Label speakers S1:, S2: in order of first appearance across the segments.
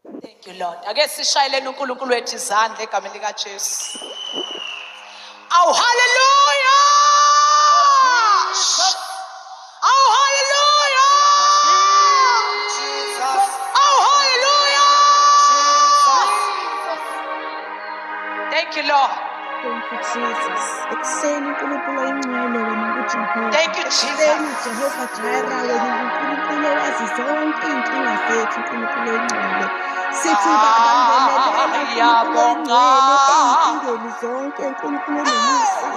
S1: Thank you, Lord. Ake sishayeleni uNkulunkulu wethu izandla egameni likaJesu. Oh, hallelujah! Oh, hallelujah! Oh, hallelujah! Thank you, Lord.
S2: Thank you, Jesus. Ekuseni uNkulunkulu oyingcwele wena nguJehova.
S1: Thank you, Jesus.
S2: Ekuseni Jehova Jireh wena nguNkulunkulu owazi zonke iy'nkinga zethu uNkulunkulu oyingcwele. Sithi Baba ngenelela uNkulunkulu oyingcwele ey'nkingeni zonke uNkulunkulu onomusa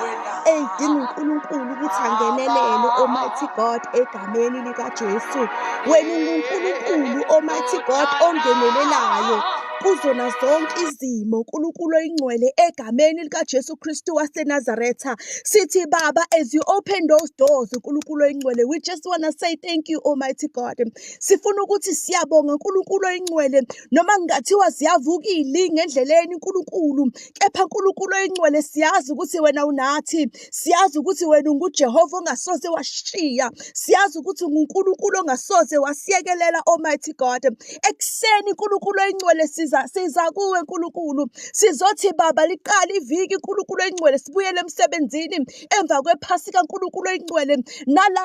S2: ey'dinga uNkulunkulu ukuthi angenelele Almighty God egameni likaJesu. Wena unguNkulunkulu Almighty God ongenelelayo kuzona zonke izimo uNkulunkulu oyingcwele egameni likaJesu Kristu waseNazaretha. Sithi Baba, as you open those doors uNkulunkulu oyingcwele, we just want to say thank you Almighty God. Sifuna ukuthi siyabonga uNkulunkulu oyingcwele noma ngingathiwa ziyavuka ilingi endleleni uNkulunkulu, kepha uNkulunkulu oyingcwele siyazi ukuthi wena unathi, siyazi ukuthi wena unguJehova ongasoze washiya, siyazi ukuthi unguNkulunkulu ongasoze wasiyekelela Almighty God. Ekuseni uNkulunkulu oyingcwele siza kuwe uNkulunkulu, sizothi Baba liqala iviki uNkulunkulu oyingcwele sibuyele emsebenzini emva kwephasika uNkulunkulu oyingcwele,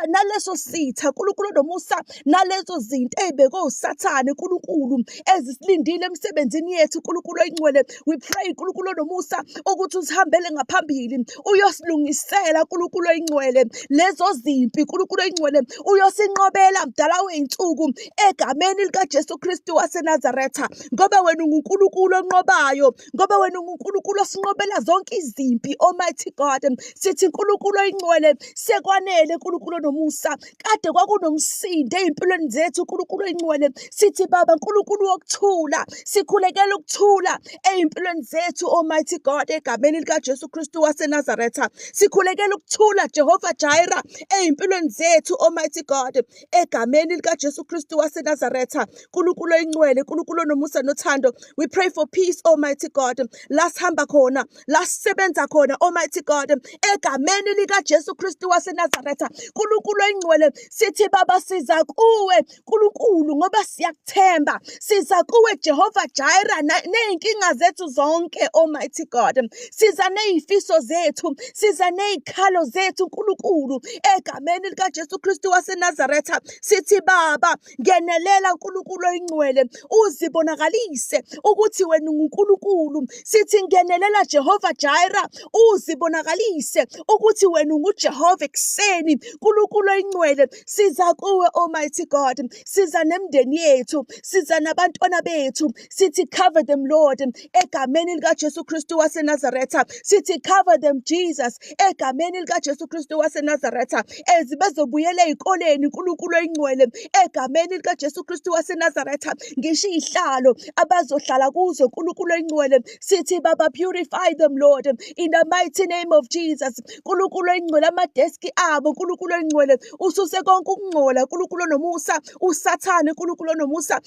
S2: naleso sitha uNkulunkulu nomusa, nalezo zinto ey'bekwe usathane uNkulunkulu ezisilindile emsebenzini yethu uNkulunkulu oyingcwele. We pray uNkulunkulu nomusa ukuthi usihambele ngaphambili uyosilungisela uNkulunkulu oyingcwele lezo zimpi uNkulunkulu oyingcwele, uyosinqobela mdala wey'nsuku egameni likaJesu Kristu waseNazaretha, ngoba wena unguNkulunkulu onqobayo, ngoba wena unguNkulunkulu osinqobela zonke izimpi Almighty God. Sithi uNkulunkulu oyingcwele sekwanele uNkulunkulu nomusa, kade kwakunomsindo ey'mpilweni zethu uNkulunkulu oyingcwele. Sithi Baba uNkulunkulu wokuthula, sikhulekela ukuthula ey'mpilweni zethu Almighty God egameni likaJesu Kristu waseNazaretha. Sikhulekela ukuthula Jehova Jireh ey'mpilweni zethu Almighty God egameni likaJesu Kristu waseNazaretha. uNkulunkulu oyingcwele, uNkulunkulu nomusa nothando, we pray for peace Almighty God, la sihamba khona, la sisebenza khona Almighty God egameni likaJesu Kristu waseNazaretha. uNkulunkulu oyingcwele sithi Baba siza kuwe uNkulunkulu ngoba siyakuthemba, siza kuwe Jehova Jireh ney'nkinga zethu zonke Almighty God, siza ney'fiso zethu, siza ney'khalo zethu uNkulunkulu egameni likaJesu Kristu waseNazaretha. Sithi Baba ngenelela uNkulunkulu oyingcwele, uzibonakalise ukuthi wena unguNkulunkulu. Sithi ngenelela Jehova Jireh, uzibonakalise ukuthi wena unguJehova ekuseni uNkulunkulu oyingcwele. Siza kuwe Almighty God, siza nemndeni yethu, siza nabantwana bethu, sithi cover them Lord egameni likaJesu Kristu waseNazaretha. Sithi cover them Jesus egameni likaJesu Kristu waseNazaretha, as bezobuyela ey'koleni uNkulunkulu oyingcwele egameni likaJesu Kristu waseNazaretha. Ngisho iy'hlalo abazohlala kuzo uNkulunkulu oyingcwele, sithi Baba purify them Lord in the mighty name of Jesus. uNkulunkulu oyingcwele amadeski abo uNkulunkulu oyingcwele ususe konke ukungcola uNkulunkulu nomusa, usathane uNkulunkulu nomusa.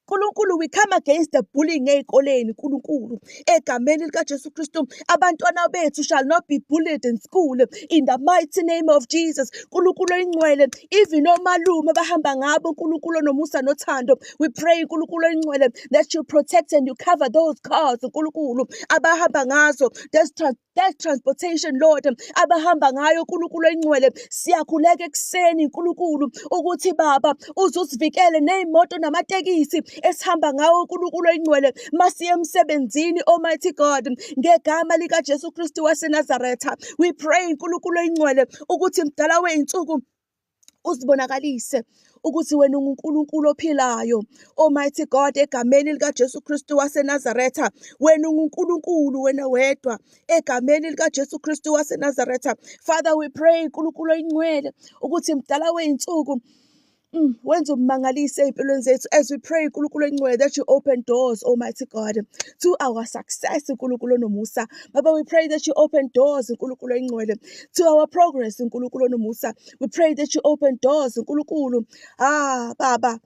S2: uNkulunkulu, we come against the bullying ey'koleni uNkulunkulu egameni likaJesu Kristu. Abantwana bethu shall not be bullied in school in the mighty name of Jesus. uNkulunkulu oyingcwele, even omalume abahamba ngabo uNkulunkulu nomusa nothando, we pray uNkulunkulu oyingcwele that you protect and you cover those cars uNkulunkulu abahamba ngazo, that transportation Lord abahamba ngayo uNkulunkulu oyingcwele. Siyakhuleka ekuseni uNkulunkulu ukuthi Baba uzusivikele ney'moto namatekisi esihamba ngawo uNkulunkulu oyingcwele masiye emsebenzini Almighty God ngegama likaJesu Kristu waseNazaretha. We pray uNkulunkulu oyingcwele ukuthi mdala wey'nsuku uzibonakalise ukuthi wena unguNkulunkulu ophilayo Almighty God egameni likaJesu Kristu waseNazaretha. Wena unguNkulunkulu wena wedwa egameni likaJesu Kristu waseNazaretha. Father, we pray uNkulunkulu oyingcwele ukuthi mdala wey'nsuku wenze umangalise ey'mpilweni zethu, as we pray uNkulunkulu oyingcwele that you open doors Almighty God to our success uNkulunkulu nomusa. Baba, we pray that you open doors uNkulunkulu oyingcwele to our progress uNkulunkulu nomusa. We pray that you open doors uNkulunkulu Baba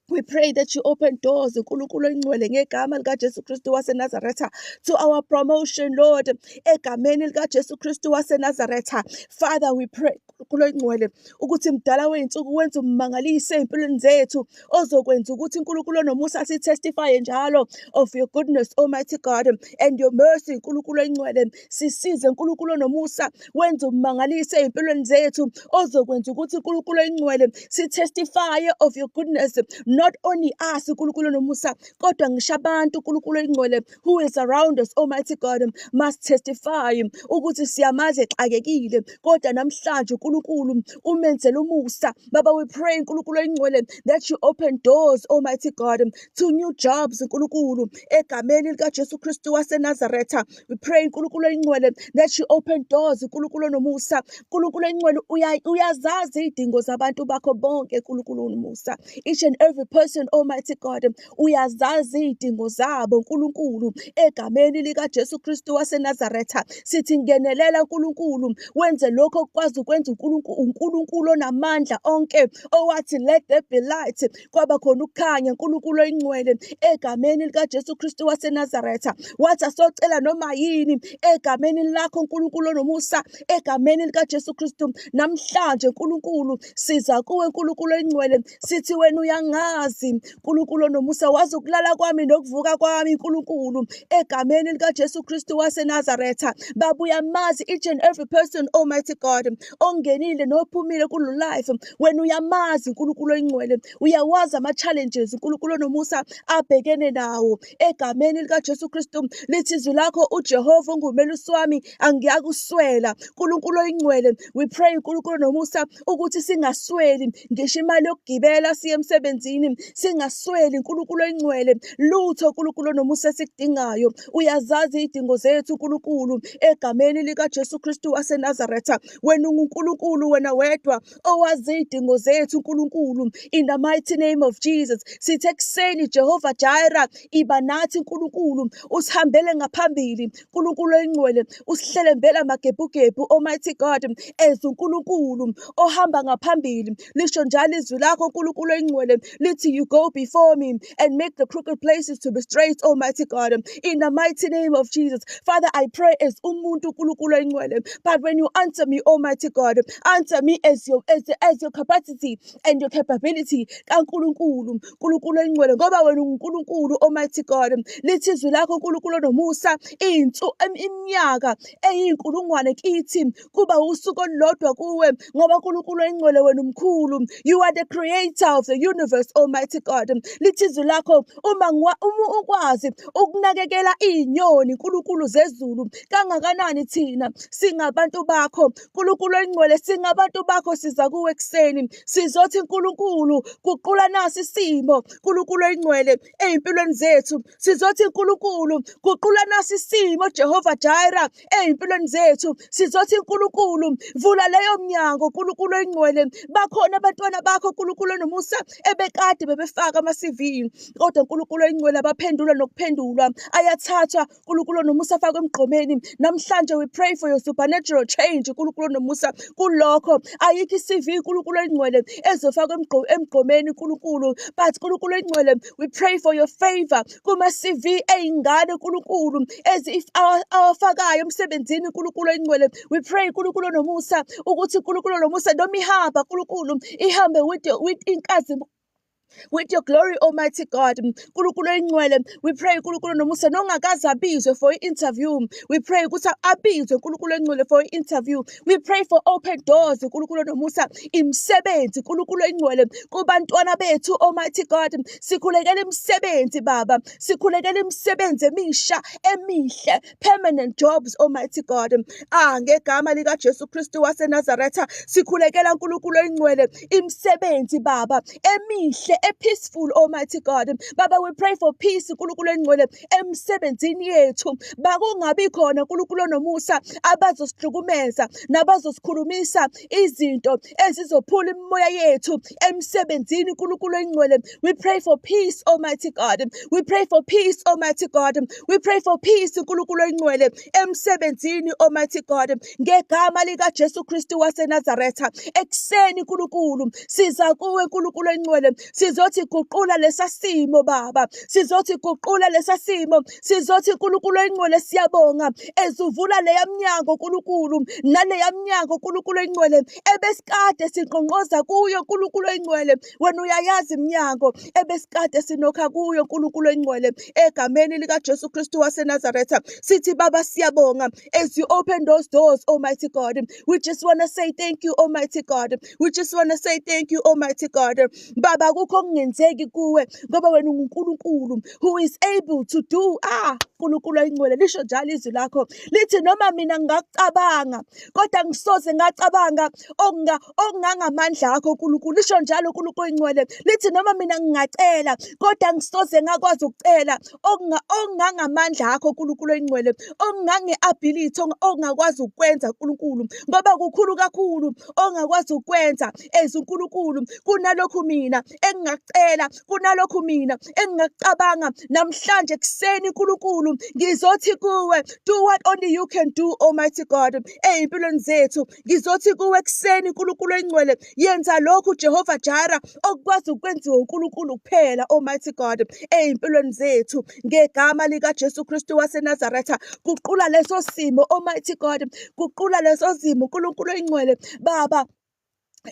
S2: We pray that you open doors uNkulunkulu oyingcwele ngegama likaJesu Kristu waseNazaretha to our promotion, Lord, egameni likaJesu Kristu waseNazaretha. Father, we pray uNkulunkulu oyingcwele ukuthi mdala weyinsuku wenza ummangalise empilweni zethu ozokwenza ukuthi uNkulunkulu onomusa sitestify njalo of your goodness, Almighty God, and your mercy, uNkulunkulu oyingcwele. Sisize uNkulunkulu onomusa wenza ummangalise empilweni zethu ozokwenza ukuthi uNkulunkulu oyingcwele sitestify of your goodness. Not only us, uNkulunkulu nomusa, kodwa ngisho abantu uNkulunkulu oyingcwele who is around us, Almighty God, must testify ukuthi siyamazi exakekile, kodwa namhlanje uNkulunkulu umenzele umusa. Baba, we pray uNkulunkulu oyingcwele that you open doors, Almighty God, to new jobs, uNkulunkulu egameni likaJesu Kristu waseNazaretha. We pray uNkulunkulu oyingcwele that you open doors, uNkulunkulu nomusa. uNkulunkulu oyingcwele uyazazi idingo zabantu bakho bonke, uNkulunkulu nomusa. Each and every person, Almighty God, uyazazi idingo zabo, uNkulunkulu egameni likaJesu Kristu waseNazaretha. Sithi ngenelela uNkulunkulu, wenze lokho okwazi ukwenza uNkulunkulu onamandla onke, owathi let there be light, kwaba khona ukukhanya, uNkulunkulu oyingcwele egameni likaJesu Kristu waseNazaretha. Wathi asocela noma yini egameni lakho uNkulunkulu onomusa, egameni likaJesu Kristu. Namhlanje uNkulunkulu siza kuwe uNkulunkulu oyingcwele, sithi wena uyangazi uNkulunkulu onomusa, wazi ukulala kwami nokuvuka kwami uNkulunkulu egameni likaJesu Kristu waseNazaretha. Baba, uyamazi each and every person, Almighty God, ongenile nophumile kulo life. Wena uyamazi uNkulunkulu oyingcwele, uyawazi ama-challenges uNkulunkulu onomusa abhekene nawo egameni likaJesu Kristu. Lithi izwi lakho uJehova ungumelusi wami, angiyakuswela. uNkulunkulu oyingcwele, we pray uNkulunkulu onomusa ukuthi singasweli ngisho imali yokugibela siye emsebenzini, singasweli uNkulunkulu oyingcwele lutho uNkulunkulu onomusa esikudingayo. Uyazazi idingo zethu uNkulunkulu egameni likaJesu Kristu waseNazaretha. Wena uNkulunkulu, wena wedwa owazi idingo zethu uNkulunkulu, in the mighty name of Jesus. Sithi ekuseni Jehova Jireh, iba nathi uNkulunkulu, usihambele ngaphambili uNkulunkulu oyingcwele, usihlelembele amagebhugebhu, Almighty God, as uNkulunkulu ohamba ngaphambili. Lisho njalo izwi lakho uNkulunkulu oyingcwele lithi you go before me and make the crooked places to be straight, Almighty God, in the mighty name of Jesus. Father, I pray as umuntu uNkulunkulu oyingcwele, but when you answer me, Almighty God, answer me as your capacity and your capability kaNkulunkulu, uNkulunkulu oyingcwele, ngoba wena uNkulunkulu, Almighty God. Lithi izwi lakho uNkulunkulu onomusa, iminyaka eyinkulungwane kithi kuba usuku olulodwa kuwe, ngoba uNkulunkulu oyingcwele wena umkhulu. You are the creator of the universe, Almighty God. Lithi izwi lakho uma ukwazi ukunakekela inyoni uNkulunkulu zezulu kangakanani thina singabantu bakho uNkulunkulu oyingcwele, singabantu bakho siza kuwe ekuseni sizothi uNkulunkulu guqula nasi isimo uNkulunkulu oyingcwele ezimpilweni zethu, sizothi uNkulunkulu guqula nasi isimo Jehova Jireh ezimpilweni zethu, sizothi uNkulunkulu vula leyo mnyango uNkulunkulu oyingcwele. Bakhona abantwana bakho uNkulunkulu onomusa ebekade bebefaka ama-CV, kodwa uNkulunkulu oyingcwele abaphendula nokuphendulwa ayathathwa uNkulunkulu onomusa afakwe emgqomeni. Namhlanje we pray for your supernatural change uNkulunkulu onomusa kulokho. Ayikho i-CV uNkulunkulu oyingcwele ezofakwa emgqomeni uNkulunkulu, but uNkulunkulu oyingcwele, we pray for your favor kuma-CV eyingane uNkulunkulu awafakayo emsebenzini uNkulunkulu oyingcwele. We pray uNkulunkulu onomusa ukuthi uNkulunkulu onomusa noma ihamba uNkulunkulu ihambe with inkazi with your glory, Almighty God. uNkulunkulu oyingcwele, we pray uNkulunkulu nomusa nongakaze abizwe for interview, we pray ukuthi abizwe uNkulunkulu oyingcwele for interview. We pray for open doors uNkulunkulu nomusa imisebenzi uNkulunkulu oyingcwele kubantwana bethu, Almighty God. Sikhulekela imisebenzi Baba, sikhulekela imisebenzi emisha emihle, permanent jobs, Almighty God. Ngegama likaJesu Kristu waseNazaretha sikhulekela uNkulunkulu oyingcwele imisebenzi Baba emihle, peaceful, Almighty God. Baba, we pray for peace uNkulunkulu oyingcwele emsebenzini yethu. Bakungabi khona uNkulunkulu onomusa abazosihlukumeza nabazosikhulumisa izinto ezizophula imimoya yethu emsebenzini uNkulunkulu oyingcwele. We pray for peace, Almighty God. We pray for peace, Almighty God. We pray for peace uNkulunkulu oyingcwele emsebenzini, Almighty God. Ngegama likaJesu Kristu waseNazaretha, ekuseni uNkulunkulu siza kuwe uNkulunkulu oyingcwele, sizothi guqula lesa simo Baba, sizothi guqula lesa simo, sizothi nkulunkulu engcwele siyabonga ezuvula leya mnyango nkulunkulu, naleya mnyango nkulunkulu engcwele ebesikade sinqonqoza kuyo nkulunkulu engcwele, wena uyayazi iminyango ebesikade sinokha kuyo nkulunkulu engcwele, egameni lika Jesu Kristu waseNazaretha sithi Baba siyabonga as you open those doors, Almighty God. We just want to say thank you, Almighty God. We just want to say thank you, Almighty God. Baba akukho okungenzeki kuwe ngoba wena unguNkulunkulu who is able to do nkulunkulu engcwele, lisho njalo izwi lakho lithi noma mina ngingacabanga kodwa ngisoze ngacabanga okungangamandla akho nkulunkulu, lisho njalo nkulunkulu engcwele lithi noma mina ngingacela kodwa ngisoze ngakwazi ukucela okungangamandla akho nkulunkulu engcwele, okungange-ability ongakwazi ukwenza nkulunkulu, ngoba kukhulu kakhulu ongakwazi ukwenza as uNkulunkulu kunalokhu mina engingacela, kunalokhu mina engingacabanga. Namhlanje kuseni nkulunkulu ngizothi kuwe, do what only you can do, Almighty God, ey'mpilweni zethu. Ngizothi kuwe kuseni nkulunkulu engcwele, yenza lokhu Jehova Jara okukwazi ukwenziwa uNkulunkulu kuphela, Almighty God, ey'mpilweni zethu ngegama lika Jesu Kristu waseNazaretha. Guqula leso simo, Almighty God, guqula leso simo nkulunkulu engcwele Baba.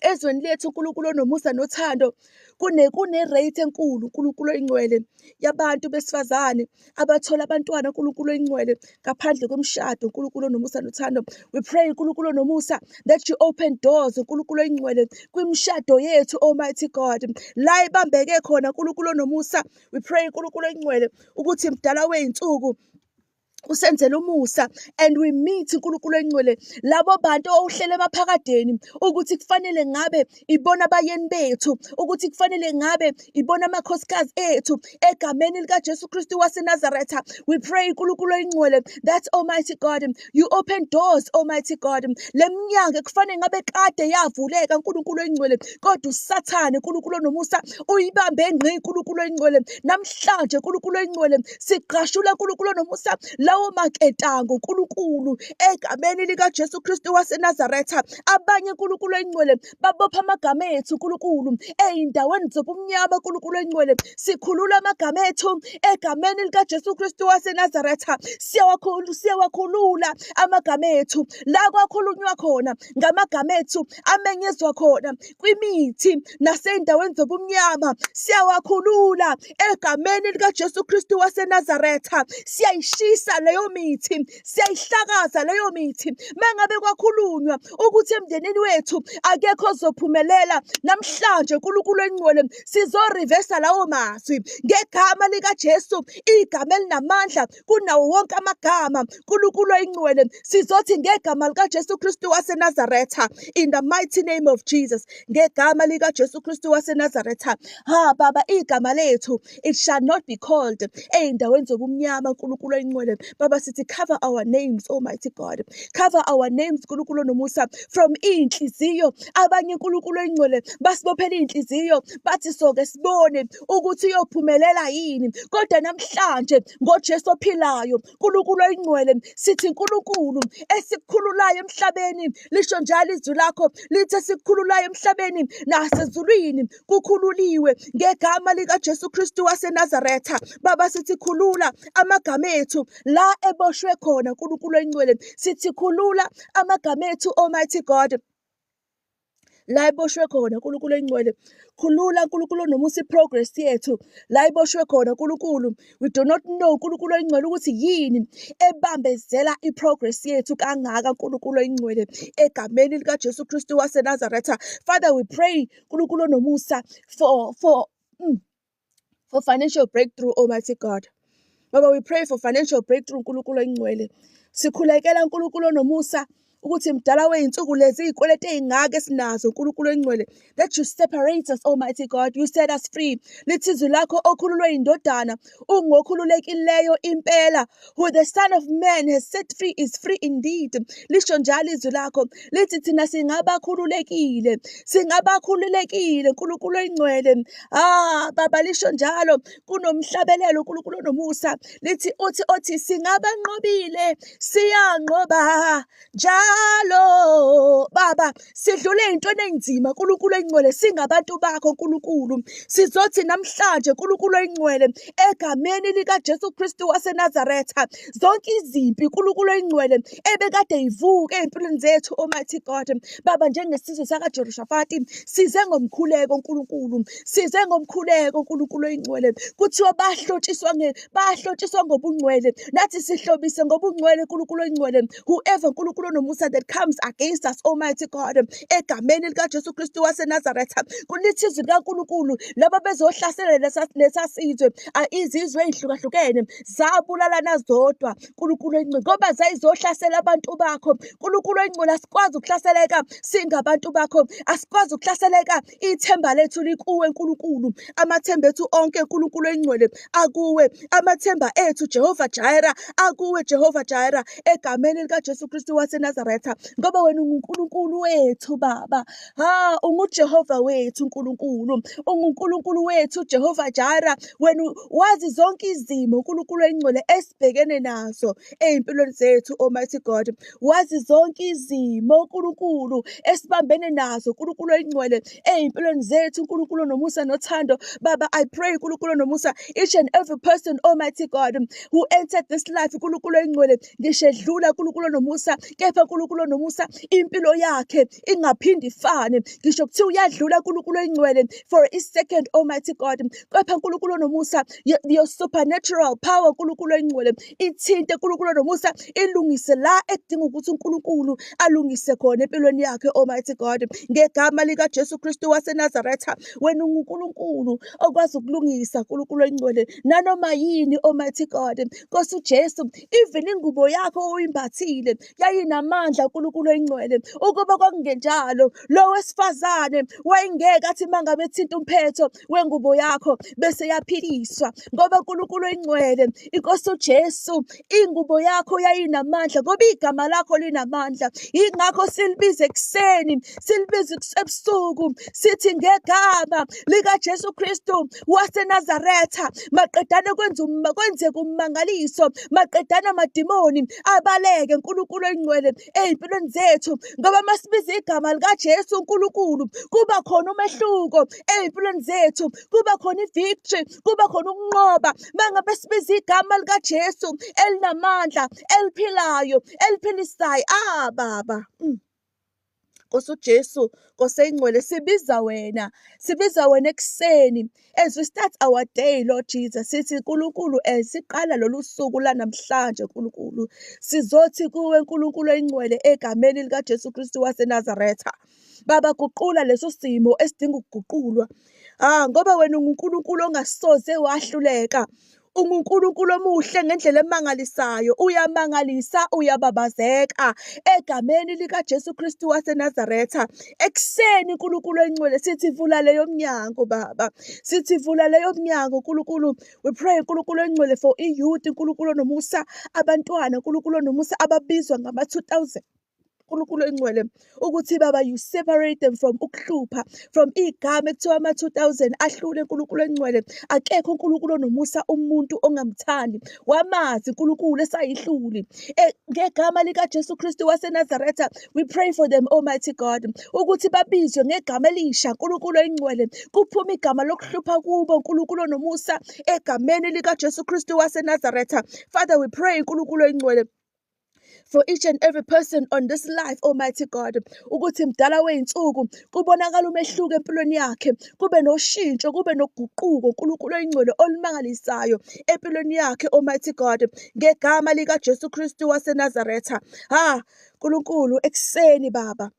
S2: Ezweni lethu uNkulunkulu onomusa nothando kune-rate enkulu uNkulunkulu engcwele yabantu besifazane abathola abantwana uNkulunkulu engcwele ngaphandle kwemishado. uNkulunkulu onomusa nothando, we pray uNkulunkulu onomusa that you open doors uNkulunkulu engcwele kwimishado yethu, Almighty God, la ibambeke khona uNkulunkulu onomusa. We pray uNkulunkulu engcwele ukuthi mdala wey'nsuku usenzele umusa, and we meet uNkulunkulu engcwele labo bantu ohlele emaphakadeni ukuthi kufanele ngabe ibona abayeni bethu, ukuthi kufanele ngabe ibona amakhosikazi ethu, egameni lika Jesu Kristu waseNazaretha. We pray uNkulunkulu engcwele that, Almighty God, you open doors, Almighty God, leminyango kufanele ngabe kade yavuleka uNkulunkulu engcwele kodwa usathane uNkulunkulu onomusa uyibambe ngqi uNkulunkulu engcwele. Namhlanje uNkulunkulu engcwele siqashula uNkulunkulu onomusa lawo maketango uNkulunkulu egameni lika Jesu Kristu waseNazaretha. Abanye uNkulunkulu engcwele babopha amagama ethu uNkulunkulu ey'ndaweni zobumnyama uNkulunkulu engcwele, sikhulula amagama ethu egameni lika Jesu Kristu waseNazaretha. Siyawakhulula amagama ethu la kwakhulunywa khona ngamagama ethu amenyezwa khona kwimithi nasey'ndaweni zobumnyama, siyawakhulula egameni lika Jesu Kristu waseNazaretha. Siyayishisa leyo mithi, siyayihlakaza leyo mithi. Mengabe kwakhulunywa ukuthi emndenini wethu akekho ozophumelela, namhlanje uNkulunkulu engcwele sizorivesa lawo mazwi ngegama lika Jesu, igama elinamandla kunawo wonke amagama. uNkulunkulu engcwele sizothi ngegama lika Jesu Kristu waseNazaretha, in the mighty name of Jesus, ngegama lika Jesu Kristu waseNazaretha. Baba, igama lethu it shall not be called ey'ndaweni zobumnyama uNkulunkulu engcwele. Baba sithi cover our names, Almighty God, cover our names uNkulunkulu nomusa from iy'nhliziyo. Abanye uNkulunkulu engcwele basibophela iy'nhliziyo bathi soke sibone ukuthi uyophumelela yini, kodwa namhlanje ngoJesu ophilayo uNkulunkulu engcwele sithi uNkulunkulu esikukhululayo emhlabeni, lisho njalo izwi lakho lithi esikukhululayo emhlabeni nasezulwini kukhululiwe ngegama lika Jesu Kristu waseNazaretha. Baba sithi khulula amagama ethu la eboshwe khona uNkulunkulu engcwele, sithi khulula amagama ethu, Almighty God, la iboshwe khona uNkulunkulu engcwele. Khulula uNkulunkulu nomusa progress yethu la iboshwe khona uNkulunkulu. We do not know uNkulunkulu engcwele ukuthi yini ebambezela iprogress yethu kangaka uNkulunkulu engcwele egameni lika Jesu Kristu waseNazaretha. Father, we pray uNkulunkulu nomusa for financial breakthrough, Almighty God. Baba, we pray for financial breakthrough uNkulunkulu engcwele. Sikhulekela uNkulunkulu nomusa ukuthi mdala wey'nsuku lezi iy'kweleti ey'ngaka esinazo uNkulunkulu engcwele, that you separate us, Almighty God, you set us free. Lithi izwi lakho okhululwe yindodana ungokhululekileyo impela, who the Son of Man has set free is free indeed. Lisho njalo izwi lakho lithi thina singabakhululekile uNkulunkulu engcwele. Baba, lisho njalo kunomhlabelelo uNkulunkulu nomusa lithi othi singabanqobile siyanqoba njalo njalo Baba sidlule ey'ntweni ey'nzima nkulunkulu oyingcwele singabantu bakho nkulunkulu sizothi namhlanje nkulunkulu oyingcwele egameni likaJesu Kristu waseNazaretha zonke izimpi nkulunkulu oyingcwele ebekade yivuka ey'mpilweni zethu Almighty God Baba njengesizwe sakaJehoshafati size ngomkhuleko nkulunkulu size ngomkhuleko nkulunkulu oyingcwele kuthiwa bahlotshiswa ngobungcwele nathi sihlobise ngobungcwele nkulunkulu oyingcwele whoever nkulunkulu nomusa that comes against us Almighty God egameni likaJesu Kristu waseNazaretha kulithi izwi likaNkulunkulu laba bezohlasela lesasizwe izizwe ey'hlukahlukene zabulalana zodwa nkulunkulu oyingcwele ngoba zayizohlasela abantu bakho nkulunkulu oyingcwele asikwazi ukuhlaseleka singabantu bakho asikwazi ukuhlaseleka ithemba lethu likuwe nkulunkulu amathemba ethu onke nkulunkulu oyingcwele akuwe amathemba ethu Jehova Jireh akuwe Jehova Jireh egameni likaJesu Kristu waseNazaretha ngoba wena unguNkulunkulu wethu Baba unguJehova wethu nkulunkulu unguNkulunkulu wethu Jehova Jireh wena wazi zonke izimo nkulunkulu oyingcwele esibhekene nazo ey'mpilweni zethu Almighty God wazi zonke izimo nkulunkulu esibambene nazo nkulunkulu oyingcwele ey'mpilweni zethu nkulunkulu nomusa nothando Baba I pray nkulunkulu nomusa each and every person Almighty God who entered this life nkulunkulu oyingcwele ngisho edlula nkulunkulu nomusa kepha nkulunkulu nomusa impilo yakhe ingaphindi ifane ngisho kuthiwa uyadlula nkulunkulu oyingcwele for a second Almighty God kepha nkulunkulu nomusa your supernatural power nkulunkulu oyingcwele ithinte nkulunkulu nomusa ilungise la ekudinga ukuthi uNkulunkulu alungise khona empilweni yakhe Almighty God ngegama likaJesu Kristu waseNazaretha wena unguNkulunkulu okwazi ukulungisa nkulunkulu oyingcwele nanoma yini Almighty God Nkosi uJesu even ingubo yakho oyimbathile yayinamandla nkulunkulu oyingcwele ukuba kwakungenjalo lo wesifazane wayengeke athi mangabe ethinta umphetho wengubo yakho bese yaphiliswa ngoba nkulunkulu oyingcwele inkosi uJesu ingubo yakho yayinamandla ngoba igama lakho linamandla ingakho silibiza ekuseni silibiza ebusuku sithi ngegama likaJesu Kristu waseNazaretha maqedane kwenzeka ummangaliso maqedane amadimoni abaleke nkulunkulu oyingcwele ey'mpilweni zethu ngoba masibiza igama likaJesu uNkulunkulu kuba khona umehluko ey'mpilweni zethu kuba khona i-victory kuba khona ukunqoba mangabe sibiza igama likaJesu elinamandla eliphilayo eliphilisayo Baba Nkosi uJesu Nkosi eyingcwele sibiza wena ekuseni as we start our day Lord Jesus sithi nkulunkulu siqala lolu suku lanamhlanje nkulunkulu sizothi kuwe nkulunkulu oyingcwele egameni likaJesu Kristu waseNazaretha Baba guqula leso simo esidinga ukuguqulwa ngoba wena unguNkulunkulu ongasoze wahluleka unguNkulunkulu omuhle ngendlela emangalisayo uyamangalisa uyababazeka egameni likaJesu Kristu waseNazaretha ekuseni nkulunkulu oyingcwele sithi vula leyo mnyango Baba sithi vula leyo mnyango nkulunkulu we pray nkulunkulu oyingcwele for youth nkulunkulu nomusa abantwana nkulunkulu nomusa ababizwa ngama 2000 nkulunkulu oyingcwele ukuthi Baba you separate them from ukuhlupha from igama ekuthiwa ama 2000 ahlule nkulunkulu oyingcwele akekho nkulunkulu nomusa umuntu ongamthandi wamazi nkulunkulu esayihluli ngegama likaJesu Kristu waseNazaretha we pray for them Almighty God ukuthi babizwe ngegama elisha nkulunkulu oyingcwele kuphuma igama lokuhlupha kubo nkulunkulu nomusa egameni likaJesu Kristu waseNazaretha Father we pray nkulunkulu oyingcwele for each and every person on this life Almighty God ukuthi mdala wey'nsuku kubonakala umehluko empilweni yakhe kube noshintsho kube noguquko nkulunkulu oyingcwele olumangalisayo empilweni yakhe Almighty God ngegama likaJesu Kristu waseNazaretha nkulunkulu ekuseni Baba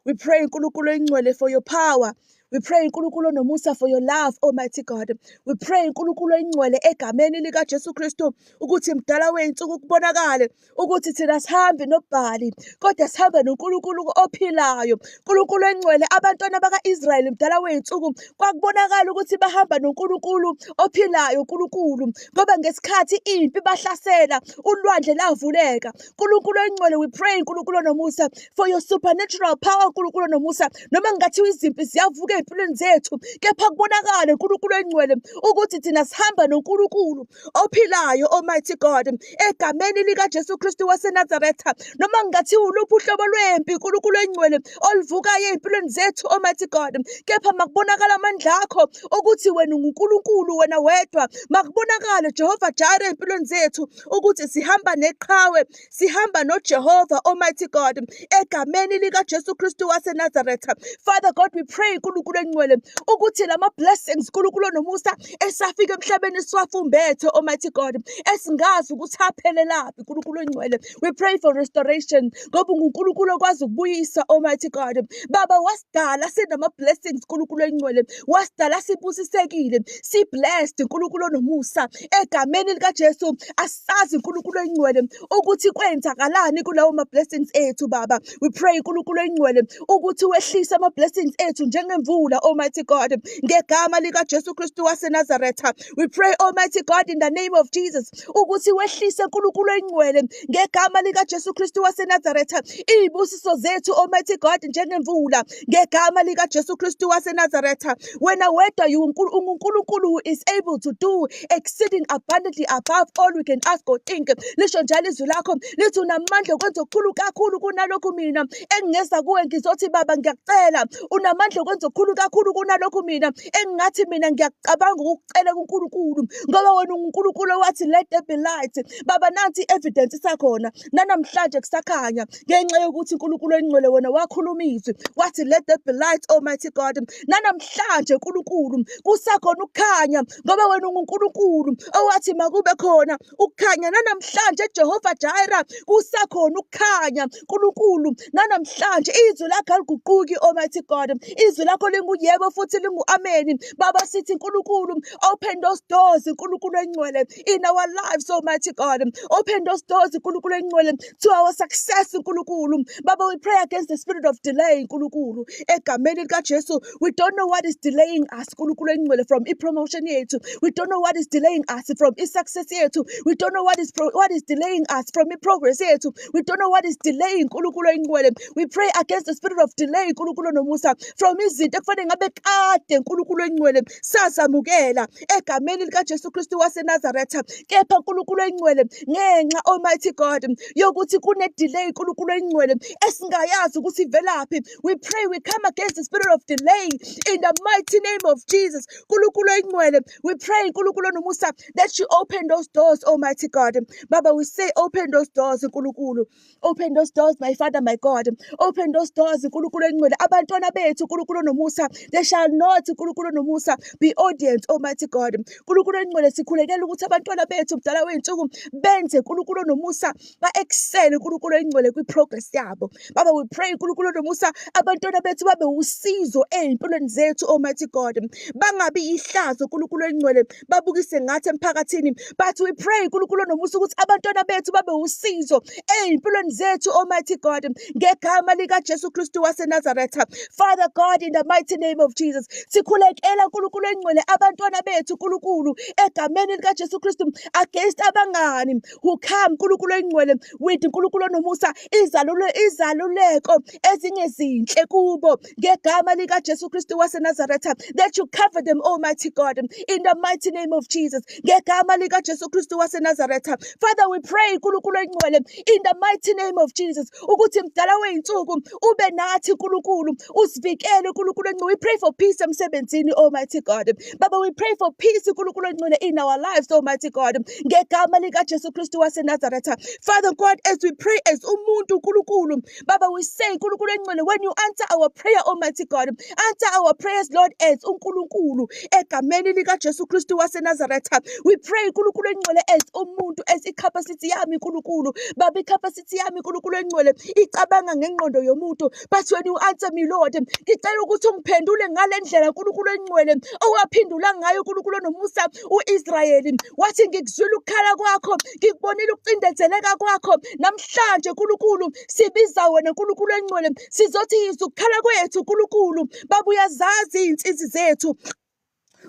S2: we pray nkulunkulu oyingcwele for your power we pray nkulunkulu nomusa for your love Almighty God we pray nkulunkulu oyingcwele egameni likaJesu Kristu ukuthi mdala wey'nsuku kubonakale ukuthi thina sihambe nobhali kodwa sihambe noNkulunkulu ophilayo nkulunkulu oyingcwele abantwana baka-Israyeli mdala wey'nsuku kwakubonakala ukuthi bahamba noNkulunkulu ophilayo nkulunkulu ngoba ngesikhathi impi bahlasela ulwandle lavuleka nkulunkulu oyingcwele we pray nkulunkulu nomusa for your supernatural power nkulunkulu nomusa noma ngingathiwa izimpi ziyavuka ey'mpilweni zethu, kepha kubonakale uNkulunkulu engcwele ukuthi thina sihamba noNkulunkulu ophilayo, Almighty God, egameni likaJesu Kristu waseNazaretha. Noma kungathiwa uluphi uhlobo lwempi, uNkulunkulu engcwele, oluvukayo ey'mpilweni zethu, Almighty God, kepha makubonakala amandla akho ukuthi wena unguNkulunkulu, wena wedwa. Makubonakale Jehova Jire ey'mpilweni zethu ukuthi sihamba neqhawe, sihamba noJehova, Almighty God, egameni likaJesu Kristu waseNazaretha. Father God, we pray uNkulunkulu engcwele ukuthi lama blessings uNkulunkulu nomusa esafika emhlabeni siwafumbethe, Almighty God, esingazi ukuthi aphelelaphi uNkulunkulu engcwele. We pray for restoration ngoba uNkulunkulu okwazi ukubuyisa, Almighty God. Baba, wasidala sinama blessings uNkulunkulu engcwele, wasidala sibusisekile, si blessed uNkulunkulu nomusa egameni likaJesu. Asazi uNkulunkulu engcwele ukuthi kwenzakalani kulawo ma blessings ethu. Baba, we pray uNkulunkulu engcwele ukuthi wehlise ama blessings ethu njengemvula, Almighty God, ngegama likaJesu Kristu waseNazaretha. We pray, Almighty God, in the name of Jesus, ukuthi wehlise uNkulunkulu engcwele ngegama likaJesu Kristu waseNazaretha iy'busiso zethu, Almighty God, njengemvula ngegama likaJesu Kristu waseNazaretha. Wena wedwa uNkulunkulu who is able to do exceeding abundantly above all we can ask or think. Lisho njalo izwi lakho lithi unamandla okwenza okukhulu kakhulu kunalokhu mina engingeza kuwe ngizothi Baba ngiyakucela. Unamandla okwenza okukhulu kakhulu kunalokhu mina engingathi mina ngiyacabanga ukukucela kuNkulunkulu, ngoba wena uNkulunkulu wathi let there be light. Baba, nansi evidence isakhona nanamhlanje kusakhanya ngenxa yokuthi uNkulunkulu engcwele wena wakhuluma izwi wathi let there be light, Almighty God. Nanamhlanje uNkulunkulu kusakhona ukukhanya ngoba wena uNkulunkulu owathi makube khona ukukhanya. Nanamhlanje Jehova Jire kusakhona ukukhanya uNkulunkulu. Nanamhlanje izwi lakho aliguquki, Almighty God. Izwi lakho linguyebo futhi lingu-amen. Baba, sithi uNkulunkulu open those doors uNkulunkulu engcwele in our lives, Almighty God. Open those doors uNkulunkulu engcwele to our success uNkulunkulu. Baba, we pray against the spirit of delay uNkulunkulu egameni likaJesu. We don't know what is delaying us uNkulunkulu engcwele from i-promotion yethu. We don't know what is delaying us from i-success yethu. We don't know what is delaying us from i-progress yethu. We don't know what is delaying uNkulunkulu engcwele. We pray against the spirit of delay uNkulunkulu nomusa from izinto ekufanele ngabe kade uNkulunkulu engcwele sazamukela egameni likaJesu Kristu waseNazaretha. Kepha uNkulunkulu engcwele ngenxa, Almighty God, yokuthi kune delay uNkulunkulu engcwele esingayazi ukuthi ivelaphi. We pray, we come against the spirit of delay in the mighty name of Jesus. uNkulunkulu engcwele, we pray uNkulunkulu nomusa that you open those doors, Almighty God. Baba, we say open those doors uNkulunkulu. Open those doors, my Father, my God. Open those doors uNkulunkulu engcwele. Abantwana bethu uNkulunkulu nomusa, they shall not uNkulunkulu nomusa be audience, Almighty God. uNkulunkulu engcwele, sikhulekela ukuthi abantwana bethu mdala wey'nsuku benze uNkulunkulu nomusa ba-excel uNkulunkulu engcwele kwi-progress yabo. Baba, we pray uNkulunkulu nomusa abantwana bethu babe usizo ey'mpilweni zethu, Almighty God. Bangabi ihlazo uNkulunkulu engcwele babukise ngathi emphakathini, but we pray uNkulunkulu nomusa ukuthi abantwana bethu babe usizo ey'mpilweni zethu, Almighty God, ngegama likaJesu Kristu waseNazaretha. Father God, in the mighty name of Jesus, sikhulekela uNkulunkulu engcwele abantwana bethu uNkulunkulu egameni likaJesu Kristu against abangani who come uNkulunkulu engcwele with uNkulunkulu nomusa izaluleko ezingezinhle kubo ngegama likaJesu Kristu waseNazaretha, that you cover them, Almighty God, in the mighty name of Jesus, ngegama likaJesu Kristu waseNazaretha. Father, we pray uNkulunkulu engcwele in the mighty name of Jesus ukuthi mdala wey'nsuku ube nathi uNkulunkulu, usivikele uNkulunkulu engcwele. We pray for peace emsebenzini, Almighty God. Baba, we pray for peace uNkulunkulu engcwele in our lives, Almighty God, ngegama likaJesu Kristu waseNazaretha. Father God, as we pray as umuntu uNkulunkulu, Baba, we say uNkulunkulu engcwele, when you answer our prayer, Almighty God, answer our prayers, Lord, as uNkulunkulu egameni likaJesu Kristu waseNazaretha. We pray uNkulunkulu engcwele as umuntu, as i-capacity yami uNkulunkulu. Baba, i-capacity yami uNkulunkulu engcwele icabanga ngengqondo yomuntu, but when you answer me, Lord, ngicela ukuthi ungiphendule ngale ndlela uNkulunkulu engcwele owaphendula ngayo uNkulunkulu nomusa u-Israyeli. Wathi ngikuzwile ukukhala kwakho, ngikubonile ukucindezeleka kwakho. Namhlanje uNkulunkulu sibiza wena uNkulunkulu engcwele, sizothi yizwa ukukhala kwethu uNkulunkulu. Baba, uyazazi iy'nsizi zethu.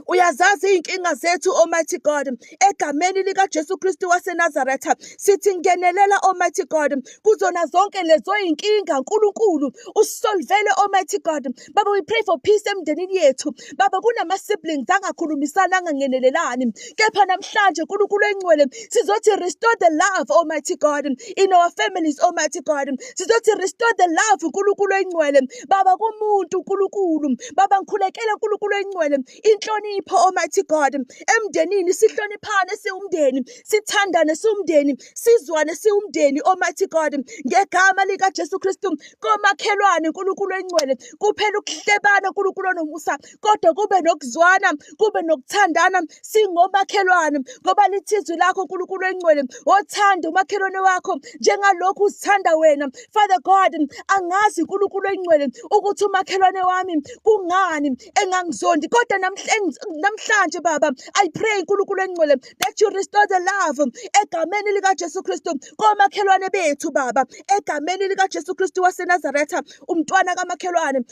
S2: Uyazazi iy'nkinga zethu, Almighty God. Egameni likaJesu Kristu waseNazaretha sithi ngenelela, Almighty God, kuzona zonke lezo y'nkinga Nkulunkulu. Usolvele, Almighty God. Baba, we pray for peace emndenini yethu. Baba, kunama-siblings angakhulumisana angangenelelani. Kepha namhlanje Nkulunkulu engcwele sizothi restore the love, Almighty God, in our families, Almighty God. Sizothi restore the love Nkulunkulu engcwele. Baba, kumuntu Nkulunkulu. Baba, ngikhulekela Nkulunkulu engcwele inhlonipho, Almighty God. Emndenini sihloniphane siwumndeni, sithandane siwumndeni, sizwane siwumndeni, Almighty God. Ngegama likaJesu Kristu, komakhelwane Nkulunkulu engcwele kuphela ukuhlebana Nkulunkulu nomusa, kodwa kube nokuzwana, kube nokuthandana singomakhelwane, ngoba lithizwi lakho Nkulunkulu engcwele othanda umakhelwane wakho njengalokhu uzithanda wena. Father God, angazi Nkulunkulu engcwele ukuthi umakhelwane wami kungani engangizondi, kodwa namhlanje Baba, I pray Nkulunkulu engcwele that you restore the love egameni likaJesu Kristu komakhelwane bethu Baba, egameni likaJesu Kristu waseNazaretha. Umntwana kamakhelwane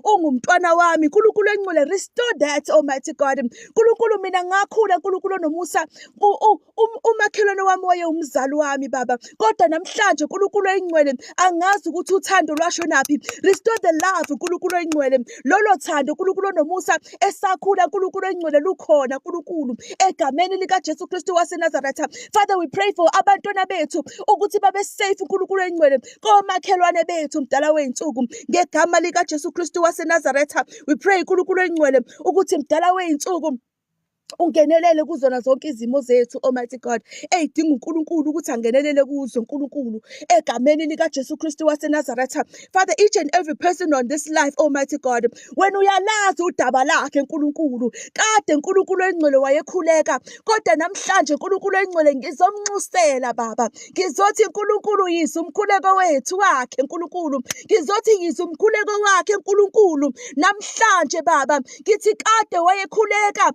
S2: ungumntwana wami Nkulunkulu engcwele, restore that, Almighty God. Nkulunkulu, mina ngakhula Nkulunkulu nomusa, umakhelwane wami waye umzali wami Baba, kodwa namhlanje Nkulunkulu engcwele angazi ukuthi uthando lwashonaphi. Restore the love Nkulunkulu engcwele, lolo thando Nkulunkulu nomusa esakhula Nkulunkulu engcwele lukhona Nkulunkulu, egameni likaJesu Kristu waseNazaretha. Father, we pray for abantwana bethu ukuthi babe safe Nkulunkulu engcwele komakhelwane bethu, mdala wey'nsuku, ngegama likaJesu Kristu waseNazaretha. We pray Nkulunkulu engcwele ukuthi mdala wey'nsuku ungenelele kuzona zonke izimo zethu, Almighty God, ey'dinga uNkulunkulu ukuthi angenelele kuzo Nkulunkulu, egameni likaJesu Kristu waseNazaretha. Father, each and every person on this life, Almighty God, wena uyalazi udaba lakhe Nkulunkulu. Kade Nkulunkulu engcwele wayekhuleka, kodwa namhlanje Nkulunkulu engcwele ngizomnxusela Baba, ngizothi Nkulunkulu yize umkhuleko wethu wakhe Nkulunkulu, ngizothi yize umkhuleko wakhe Nkulunkulu. Namhlanje Baba, ngithi kade wayekhuleka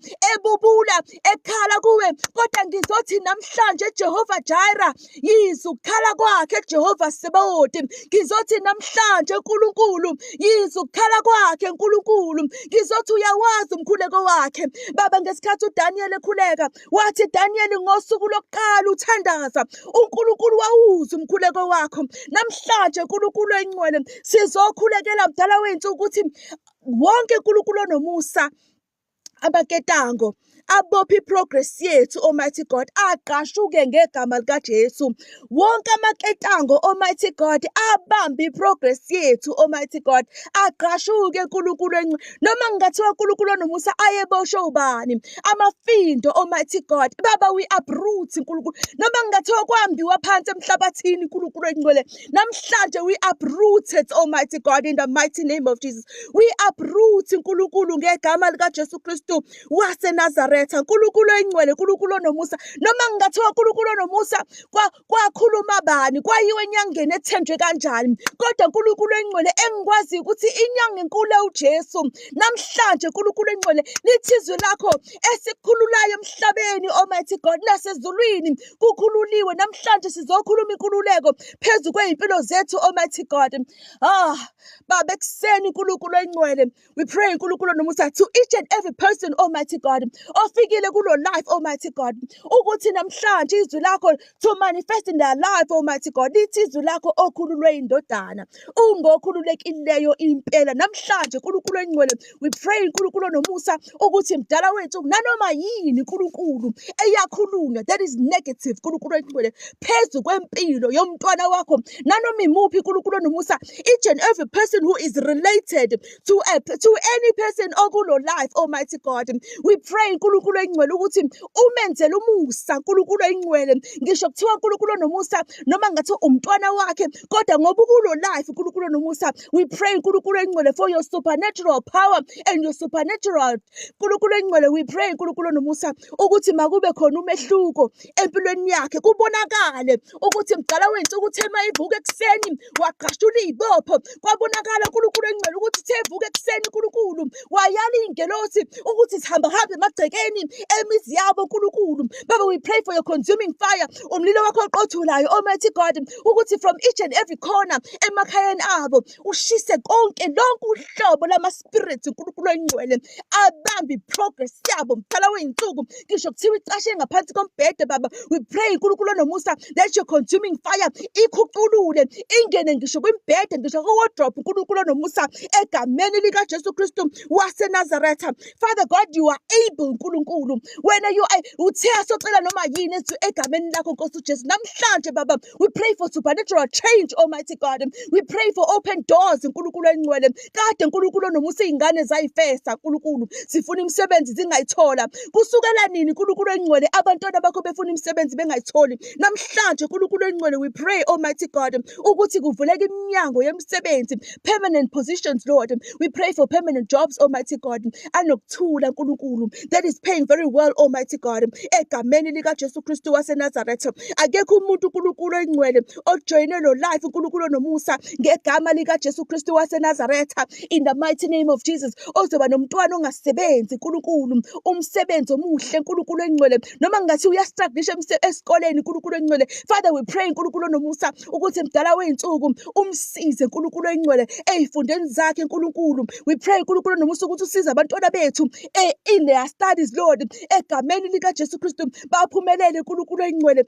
S2: ekhala kuwe, kodwa ngizothi namhlanje Jehova Jireh, yize ukukhala kwakhe Jehova Sebawothi. Ngizothi namhlanje Nkulunkulu, yize ukukhala kwakhe Nkulunkulu, ngizothi uyawazi umkhuleko wakhe Baba. Ngesikhathi uDaniel ekhuleka, wathi Daniel, ngosuku lokuqala uthandaza, uNkulunkulu wawuza umkhuleko wakho. Namhlanje Nkulunkulu engcwele sizokhulekela mdala wethu ukuthi wonke Nkulunkulu nomusa, abaketango abopha iprogress yethu, Almighty God, aqashuke ngegama likaJesu. Wonke amaketango, Almighty God, abambe iprogress yethu, Almighty God, aqashuke Nkulunkulu engcwele. Noma ngingathiwa Nkulunkulu nomusa ayeboshwe ubani, amafindo, Almighty God, Baba, we uproot Nkulunkulu. Noma ngingathiwa kwambiwa phansi emhlabathini Nkulunkulu engcwele, namhlanje we uproot it, Almighty God, in the mighty name of Jesus. We uproot Nkulunkulu ngegama likaJesu Kristu waseNazaretha. Nkulunkulu engcwele, Nkulunkulu nomusa, noma ngingathiwa Nkulunkulu nomusa kwakhuluma bani, kwayiwe enyangeni ethenjwe kanjani, kodwa Nkulunkulu engcwele engikwazi ukuthi inyanga enkulu uJesu. Namhlanje Nkulunkulu engcwele lithizwe lakho esikhululayo emhlabeni, Almighty God, nasezulwini kukhululiwe. Namhlanje sizokhuluma inkululeko phezu kwey'mpilo zethu, Almighty God. Baba, ekuseni Nkulunkulu engcwele, we pray Nkulunkulu nomusa to each and every person, Almighty God, ofikile kulo life, Almighty God, ukuthi namhlanje izwi lakho to manifest in their life, Almighty God. Lithi izwi lakho okhululwe indodana, ungokhululekileyo impela. Namhlanje Nkulunkulu engcwele, we pray Nkulunkulu nomusa ukuthi mdala wethu nanoma yini Nkulunkulu eyakhulunywa that is negative Nkulunkulu engcwele phezu kwempilo yomntwana wakho, nanoma imuphi Nkulunkulu nomusa, each and every person who is related to any person okulo life, Almighty God, we pray Nkulunkulu engcwele ukuthi umenzele umusa Nkulunkulu engcwele. Ngisho kuthiwa Nkulunkulu nomusa noma ngathi umntwana wakhe, kodwa ngoba kulo life Nkulunkulu nomusa, we pray Nkulunkulu engcwele for your supernatural power and your supernatural Nkulunkulu engcwele. We pray Nkulunkulu nomusa ukuthi makube khona umehluko empilweni yakhe, kubonakale ukuthi mdala wethu ukuthi emayivuka ekuseni waqashula izibopho, kwabonakala Nkulunkulu engcwele ukuthi evuka ekuseni Nkulunkulu wayala ingelosi ukuthi sihamba hambe emagcekeni ekuseni emizi yabo nkulunkulu. Baba, we pray for your consuming fire, umlilo wakho oqothulayo, Almighty God, ukuthi from each and every corner emakhayeni abo ushise konke lonke uhlobo lama-spirits nkulunkulu engcwele abambi progress yabo mphela wey'nsuku ngisho kuthiwa icashe ngaphansi kombhede. Baba, we pray nkulunkulu nomusa, let your consuming fire ikhuculule ingene ngisho kwimbhede, ngisho ku-wardrobe nkulunkulu nomusa, egameni likaJesu Kristu waseNazaretha. Father God, you are able nkulunkulu, wena you are uthe asocela noma yini egameni lakho Nkosi uJesu. Namhlanje Baba, we pray for supernatural change, Almighty God. We pray for open doors nkulunkulu engcwele. Kade nkulunkulu nomusa iy'ngane zayifesa nkulunkulu, zifuna imisebenzi zingayithola. Kusukela nini nkulunkulu engcwele abantwana bakho befuna imisebenzi bengayitholi? Namhlanje nkulunkulu engcwele, we pray Almighty God ukuthi kuvuleke iminyango yemisebenzi, permanent positions Lord. We pray for permanent jobs Almighty God, anokuthula nkulunkulu that is paying very well Almighty God, egameni likaJesu Kristu waseNazaretha. Akekho umuntu nkulunkulu engcwele ojoyine lo life nkulunkulu nomusa ngegama likaJesu Kristu waseNazaretha, in the mighty name of Jesus, ozoba nomntwana ongasebenzi nkulunkulu, umsebenzi omuhle nkulunkulu engcwele, noma ngathi uyastruglisha esikoleni nkulunkulu engcwele. Father, we pray nkulunkulu nomusa ukuthi mdala wey'nsuku umsize nkulunkulu engcwele ey'fundeni zakhe nkulunkulu. We pray nkulunkulu nomusa ukuthi usize abantwana bethu in their studies Lord, egameni likaJesu Kristu baphumelele nkulunkulu engcwele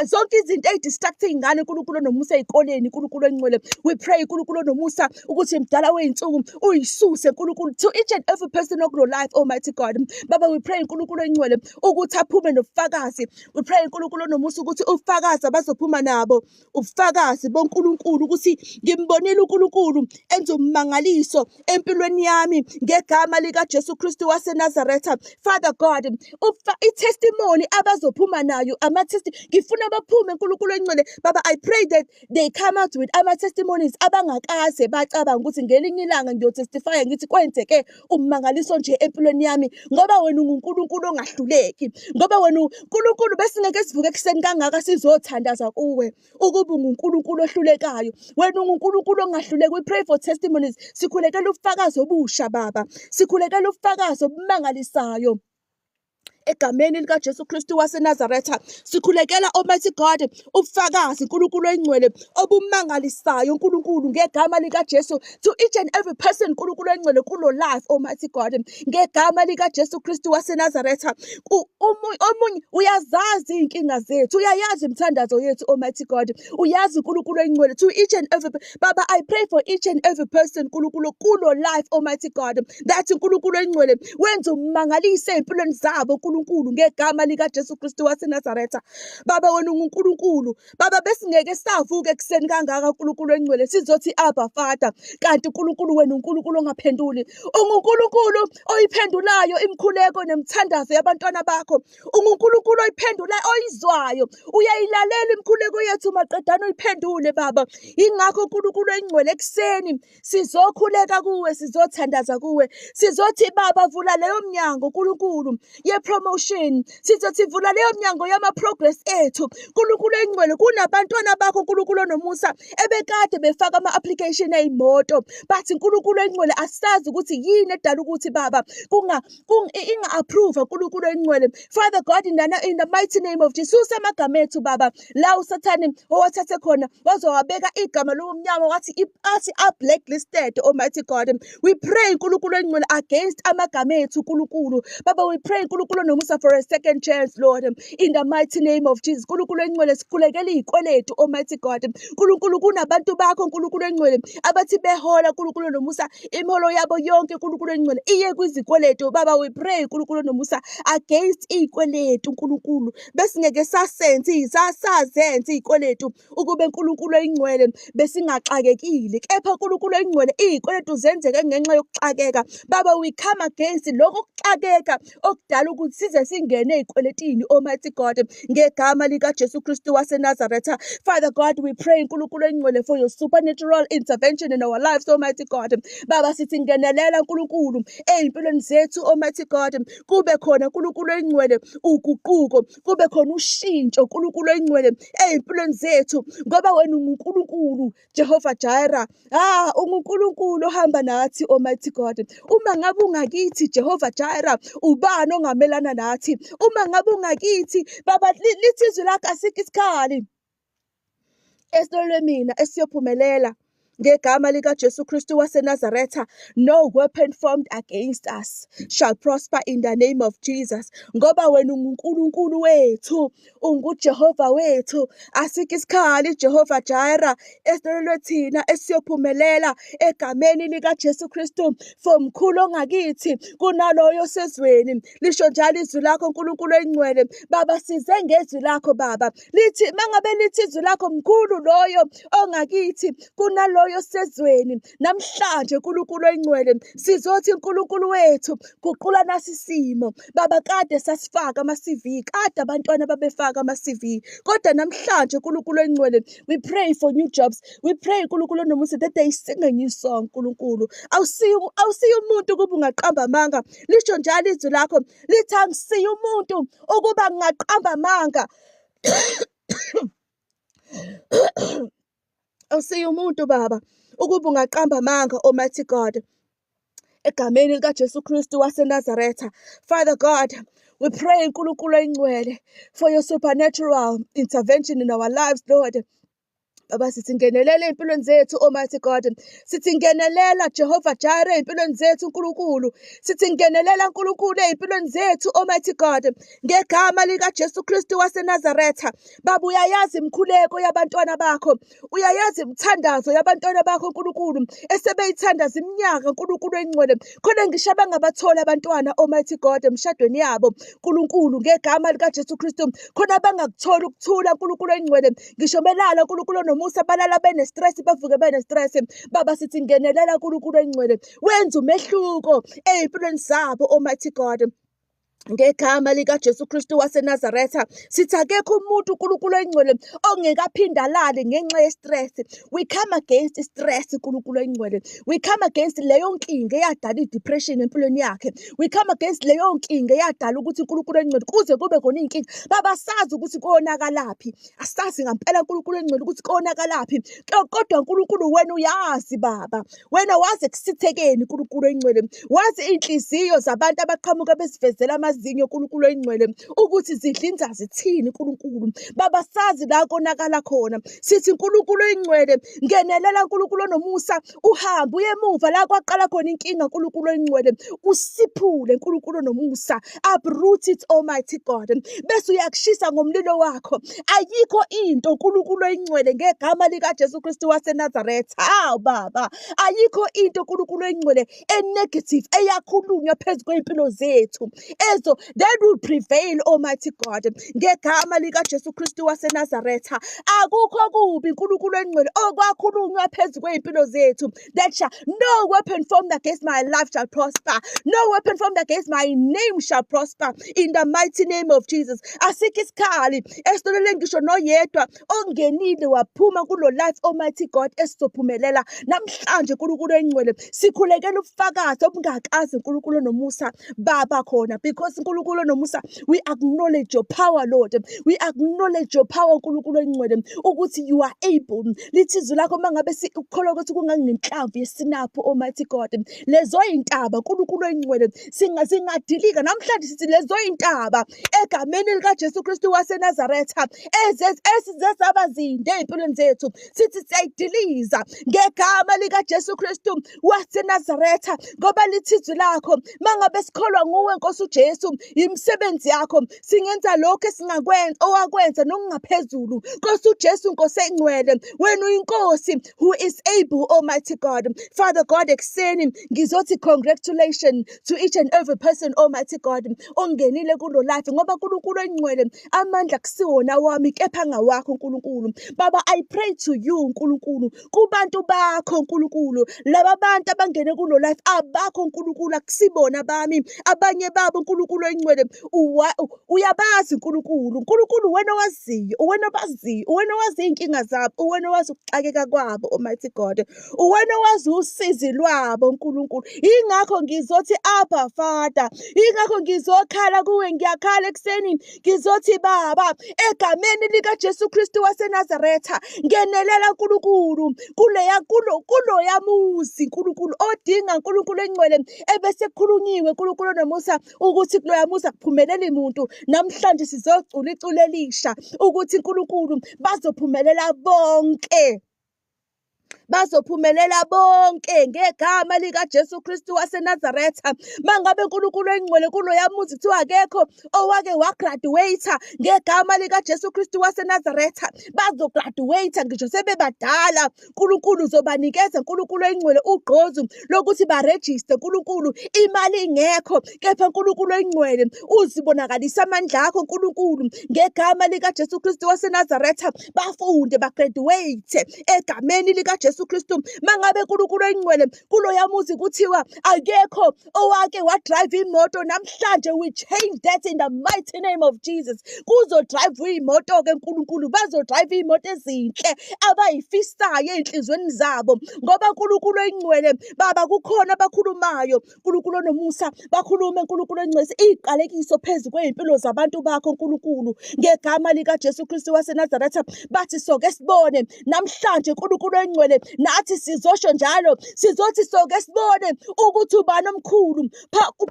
S2: zonke izinto ey'distracte iy'ngane nkulunkulu nomusa ey'koleni nkulunkulu engcwele. We pray nkulunkulu nomusa ukuthi mdala wey'nsuku uyisuse nkulunkulu to each and every person okulo life Almighty God. Baba, we pray nkulunkulu engcwele ukuthi aphume nobufakazi. We pray nkulunkulu nomusa ukuthi ufakazi abazophuma nabo ubufakazi bonkulunkulu ukuthi ngimbonile uNkulunkulu enza ummangaliso empilweni yami ngegama likaJesu Kristu waseNazaretha. Father God, i-testimony abazophuma nayo ngifuna baphume nkulunkulu engcwele. Baba, I pray that they come out with ama-testimonies abangakaze bacabanga ukuthi ngelinye ilanga ngiyotestifya ngithi kwenzeke ummangaliso nje empilweni yami, ngoba wena unguNkulunkulu ongahluleki, ngoba wena uNkulunkulu besingeke sivuke ekuseni kangaka sizothandaza kuwe ukuba unguNkulunkulu ohlulekayo. Wena unguNkulunkulu ongahluleki. We pray for testimonies. Sikhulekela ubufakazi obusha Baba, sikhulekela ubufakazi obumangalisayo egameni likaJesu Kristu waseNazaretha. Sikhulekela Almighty God ubufakazi nkulunkulu engcwele obumangalisayo nkulunkulu ngegama likaJesu to each and every person nkulunkulu engcwele kulo life Almighty God, ngegama likaJesu Kristu waseNazaretha. Omunye uyazazi inkinga zethu, uyayazi imthandazo yethu Almighty God, uyazi nkulunkulu engcwele to each and every. Baba, I pray for each and every person nkulunkulu kulo life Almighty God, that nkulunkulu engcwele wenza ummangalise empilweni zabo nkulunkulu ngegama likaJesu Kristu waseNazaretha. Baba, wena unguNkulunkulu. Baba, besingeke savuka ekuseni kangaka nkulunkulu engcwele sizothi Abba Father, kanti nkulunkulu wena uNkulunkulu ongaphenduli. UNkulunkulu oyiphendulayo imikhuleko nemthandazo yabantwana bakho. UNkulunkulu oyiphendulayo oyizwayo, uyayilalela imikhuleko yethu maqedana uyiphendule Baba. Ingakho nkulunkulu engcwele ekuseni sizokhuleka kuwe, sizothandaza kuwe, sizothi Baba vula leyo mnyango nkulunkulu ye-promotion, sizothi vula leyo mnyango yama-progress ethu nkulunkulu engcwele. Kunabantwana bakho nkulunkulu nomusa ebekade befaka ama-application ey'moto, bathi nkulunkulu engcwele asazi ukuthi yini edala ukuthi Baba inga-approve nkulunkulu engcwele. Father God, in the mighty name of Jesus, amagama ethu Baba la usathane owathathe khona wazowabeka igama lomnyama wathi a-blacklisted Almighty God. We pray nkulunkulu engcwele against amagama ethu nkulunkulu. Baba, we pray nkulunkulu nomusa for a second chance Lord, in the mighty name of Jesus. Nkulunkulu engcwele sikhulekela iy'kweletu Almighty God. Nkulunkulu kunabantu bakho nkulunkulu engcwele abathi behola nkulunkulu nomusa imiholo yabo yonke nkulunkulu engcwele iye kwizikweletu. Baba, we pray nkulunkulu nomusa against iy'kweletu nkulunkulu besingeke sazenze iy'kweletu ukube nkulunkulu engcwele besingaxakekile, kepha nkulunkulu engcwele iy'kweletu zenzeke ngenxa yokuxakeka. Baba, we come against lokho kuxakeka okudala ukuthi size singene ey'kweletini Almighty God ngegama likaJesu Kristu waseNazaretha. Father God, we pray nkulunkulu engcwele for your supernatural intervention in our lives Almighty God. Baba, sithi ngenelela nkulunkulu ey'mpilweni zethu Almighty God, kube khona nkulunkulu engcwele uguquko, kube khona ushintsho nkulunkulu engcwele ey'mpilweni zethu, ngoba wena unguNkulunkulu Jehovah Jireh. UNkulunkulu ohamba nathi Almighty God. Uma ngabe ungakithi Jehovah Jireh, ubani ongamelana ufana nathi. Uma ngabe ungakithi baba, lithi izwi lakho asikho isikhali esitolweni mina esiyophumelela. Ngegama likaJesu Kristu waseNazaretha, no weapon formed against us shall prosper in the name of Jesus. Ngoba wena unguNkulunkulu wethu, unguJehova wethu, asikho isikhali Jehova Jireh esitolweni thina esiyophumelela egameni likaJesu Kristu. For mkhulu ongakithi kunaloyo sezweni. Lisho njalo izwi lakho uNkulunkulu oyingcwele. Baba, size ngezwi lakho Baba. Lithi mangabe lithi izwi lakho mkhulu loyo ongakithi kunaloyo sezweni. Namhlanje uNkulunkulu oyingcwele sizothi uNkulunkulu wethu guqula nasi isimo. Baba, kade sasifaka ama-CV, kade abantwana babefaka ama-CV, kodwa namhlanje uNkulunkulu oyingcwele, we pray for new jobs. We pray uNkulunkulu onomusa that they sing a new song. uNkulunkulu awusiyo umuntu ukuba ungaqamba amanga. Lisho njalo izwi lakho lithi angisiyo umuntu ukuba ngingaqamba amanga. Awusiyo umuntu Baba ukuba ungaqamba amanga, Almighty God. Egameni likaJesu Kristu waseNazaretha, Father God, we pray uNkulunkulu oyingcwele for your supernatural intervention in our lives, Lord. Baba, sithi ngenelela empilweni zethu, Almighty God. Sithi ngenelela Jehova Jireh empilweni zethu uNkulunkulu. Sithi ngenelela uNkulunkulu empilweni zethu, Almighty God. Ngegama likaJesu Kristu waseNazaretha, Baba, uyayazi imkhuleko yabantwana bakho, uyayazi imthandazo yabantwana bakho uNkulunkulu, esebeyithandaza iminyaka uNkulunkulu oyingcwele, khona ngisho abangabatholi abantwana, Almighty God, emshadweni yabo uNkulunkulu. Ngegama likaJesu Kristu, khona bangakutholi ukuthula uNkulunkulu oyingcwele, ngisho belala uNkulunkulu nomusa balala bene-stress, bavuke bene-stress. Baba, sithi ngenelela uNkulunkulu oyingcwele, wenza umehluko ey'mpilweni zabo, Almighty God. Ngegama likaJesu Kristu waseNazaretha, sithi akekho umuntu uNkulunkulu oyingcwele ongekaphinda alale ngenxa ye-stress. We come against stress uNkulunkulu oyingcwele. We come against leyo nkinga eyadala i-depression empilweni yakhe. We come against leyo nkinga eyadala ukuthi uNkulunkulu oyingcwele kuze kube khona iy'nkinga. Baba, sazi ukuthi konakalaphi, asazi ngampela uNkulunkulu oyingcwele ukuthi konakalaphi, kodwa uNkulunkulu wena uyazi Baba. Wena wazi ekusithekeni uNkulunkulu oyingcwele, wazi iy'nhliziyo zabantu abaqhamuka bezivezela amazinyo uNkulunkulu oyingcwele ukuthi zidlinza zithini uNkulunkulu. Baba, sazi la konakala khona. Sithi uNkulunkulu oyingcwele, ngenelela uNkulunkulu onomusa, uhambe uye emuva la kwaqala khona inkinga uNkulunkulu oyingcwele, usiphule uNkulunkulu onomusa, uproot it, Almighty God, bese uyakushisa ngomlilo wakho. Ayikho into uNkulunkulu oyingcwele ngegama likaJesu Kristu waseNazaretha, hawu Baba, ayikho into uNkulunkulu oyingcwele enegative eyakhulunywa phezu kwey'mpilo zethu that will prevail, Almighty God. Ngegama likaJesu Kristu waseNazaretha, akukho kubi uNkulunkulu oyingcwele okwakhulunywa phezu kwey'mpilo zethu, that no weapon formed against my life shall prosper, no weapon formed against my name shall prosper, in the mighty name of Jesus. Asikho isikhali esitolele ngisho noyedwa ongenile waphuma kulo life, Almighty God, esizophumelela namhlanje. uNkulunkulu oyingcwele, sikhulekela ubufakazi obungakazi uNkulunkulu onomusa Baba khona, because uNkulunkulu onomusa, we acknowledge your power, Lord. We acknowledge your power uNkulunkulu oyingcwele, ukuthi you are able. Lithi izwi lakho mangabe ukholwa ukuthi kungangenhlamvu yesinaphu, Almighty God, lezo y'ntaba uNkulunkulu oyingcwele zingadilika namhlanje. Sithi lezo y'ntaba egameni likaJesu Kristu waseNazaretha ezizezaba zinde ey'mpilweni zethu, sithi siyayidiliza ngegama likaJesu Kristu waseNazaretha, ngoba lithi izwi lakho mangabe sikholwa nguwe Nkosi uJesu, imisebenzi yakho singenza lokho esingakwenza owakwenza nokungaphezulu. Nkosi uJesu, Nkosi engcwele, wena uyinkosi who is able, Almighty God. Father God, ekuseni ngizothi congratulations to each and every person, Almighty God, ongenile kulo life, ngoba uNkulunkulu oyingcwele amandla kusiwona wami kepha ngawakho uNkulunkulu. Baba, I pray to you uNkulunkulu, kubantu bakho uNkulunkulu, laba bantu abangene kulo life abakho uNkulunkulu, akusibona bami, abanye babo uNkulunkulu oyingcwele uyabazi uNkulunkulu, wena waziyo, wena baziyo, wena wazi iy'nkinga zabo, wena wazi ukuxakeka kwabo, Almighty God, wena wazi usizi lwabo uNkulunkulu. Yingakho ngizothi Abba Father, yingakho ngizokhala kuwe, ngiyakhala ekuseni ngizothi Baba, egameni likaJesu Kristu waseNazaretha, ngenelela uNkulunkulu kuloya muzi uNkulunkulu odinga uNkulunkulu engcwele ebese khulunyiwe uNkulunkulu onomusa ukuthi ukuthi kuloya muzi akuphumeleli muntu. Namhlanje sizocula iculo elisha ukuthi uNkulunkulu bazophumelela bonke. Bazophumelela bonke ngegama lika Jesu Kristu waseNazaretha. Mangabe uNkulunkulu engcwele kuloya muzi kuthiwa akekho owake wagraduate ngegama lika Jesu Kristu waseNazaretha, bazograduate ngisho sebebadala. uNkulunkulu uzobanikeza uNkulunkulu engcwele ugqozu lokuthi barejiste. uNkulunkulu imali ingekho, kepha uNkulunkulu engcwele uzibonakalisa amandla akho uNkulunkulu ngegama lika Jesu Kristu waseNazaretha. Bafunde bagraduate egameni lika Jesu Kristu. Mangabe uNkulunkulu engcwele kuloya muzi kuthiwa akekho owake wadrive imoto, namhlanje we change that in the mighty name of Jesus. Kuzodrive imoto ke uNkulunkulu, bazodrive imoto ezinhle abayifisayo enhlizweni zabo, ngoba uNkulunkulu engcwele Baba kukhona abakhulumayo uNkulunkulu nomusa, bakhulume uNkulunkulu engcwele iqalekiso phezu kwezimpilo zabantu bakho uNkulunkulu ngegama lika Jesu Kristu waseNazaretha. Bathi soke sibone namhlanje uNkulunkulu engcwele, nathi sizosho njalo, sizothi soke sibone ukuthi ubani omkhulu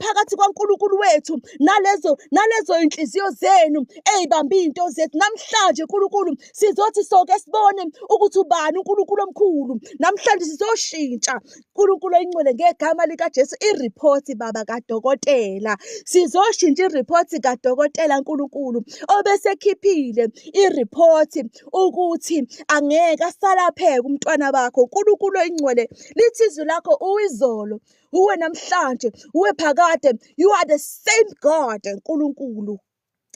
S2: phakathi kwaNkulunkulu wethu nalezo inhliziyo zenu ezibamba into zethu. Namhlanje uNkulunkulu sizothi soke sibone ukuthi ubani uNkulunkulu omkhulu. Namhlanje sizoshintsha uNkulunkulu engcwele ngegama lika Jesu ireport Baba kadokotela, sizoshintsha ireport kadokotela uNkulunkulu obesekhiphile ireport ukuthi angeke asalapheke umntwana bakho. uNkulunkulu engcwele lithi izwi lakho uyizolo, uwe namhlanje, uwe phakade. You are the same God uNkulunkulu.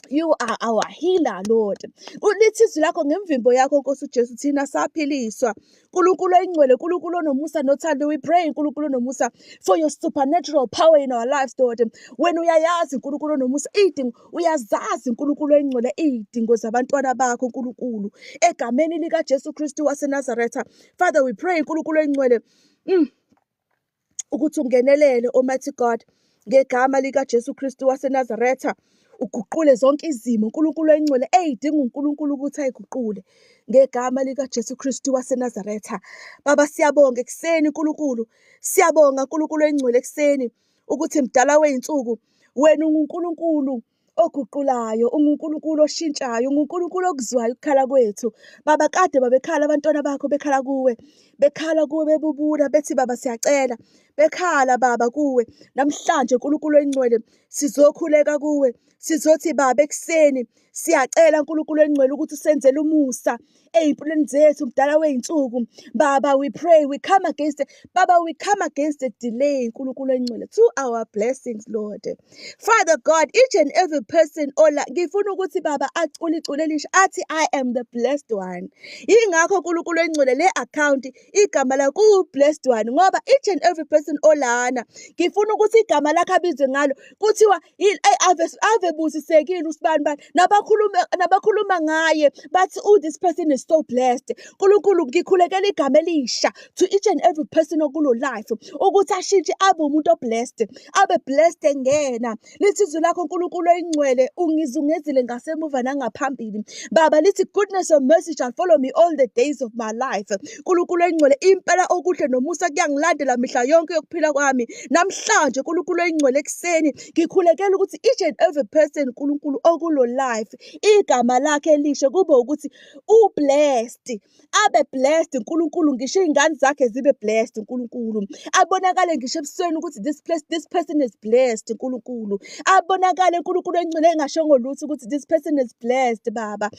S2: You are our healer, Lord. Ulithi izwi lakho ngemvimbo yakho Nkosi uJesu thina saphiliswa. uNkulunkulu engcwele, uNkulunkulu nomusa nothando, we pray uNkulunkulu nomusa for your supernatural power in our lives, Lord. Wena uyayazi uNkulunkulu nomusa uyazazi uNkulunkulu engcwele izidingo zabantwana bakho uNkulunkulu egameni lika Jesu Kristu waseNazaretha. Father, we pray uNkulunkulu engcwele ukuthi ungenelele Almighty God ngegama lika Jesu Kristu waseNazaretha. Uguqule zonke izimo uNkulunkulu engcwele ezidinga uNkulunkulu ukuthi ayiguqule ngegama lika Jesu Kristu waseNazaretha. Baba siyabonga ekseni uNkulunkulu, siyabonga uNkulunkulu engcwele ekseni ukuthi mdala weinsuku wena uNkulunkulu oguqulayo, uNkulunkulu oshintshayo, uNkulunkulu okuzwayo ukukhala kwethu. Baba kade babekhala abantwana bakho, bekhala kuwe bebubula bethi Baba siyacela, bekhala Baba kuwe. Namhlanje uNkulunkulu engcwele sizokhuleka kuwe, sizothi Baba ekseni siyacela uNkulunkulu engcwele ukuthi usenzele umusa ezimpilweni zethu mdala weinsuku. Baba we pray, we come against the delay uNkulunkulu engcwele to our blessings, Lord. Father God, each and every person ngifuna ukuthi Baba acule iculo elisha athi I am the blessed one. Ingakho uNkulunkulu engcwele le account igama lakho blessed one, ngoba each and every person olana ngifuna ukuthi igama lakho abizwe ngalo kuthiwa ave busisekile usibani bani nabakhuluma ngaye bathi this person is so blessed. uNkulunkulu ngikhulekela igama elisha to each and every person okulo life ukuthi ashintshe abe umuntu oblessed, abe blessed ngena. Lithi izwi lakho uNkulunkulu engcwele ungizungezile ngasemuva nangaphambili. Baba lithi goodness and mercy shall follow me all the days of my life. uNkulunkulu engcwele impela okuhle nomusa kuyangilandela mihla yonke yokuphila kwami. Namhlanje uNkulunkulu engcwele ekseni ngikhulekela ukuthi each and every person uNkulunkulu okulo life igama lakhe elisha kube ukuthi blessed, abe blessed uNkulunkulu, ngisho izingane zakhe zibe blessed uNkulunkulu, abonakale ngisho ebusweni ukuthi this person is blessed uNkulunkulu, abonakale uNkulunkulu engcwele engashongo lutho ukuthi this person is blessed. Baba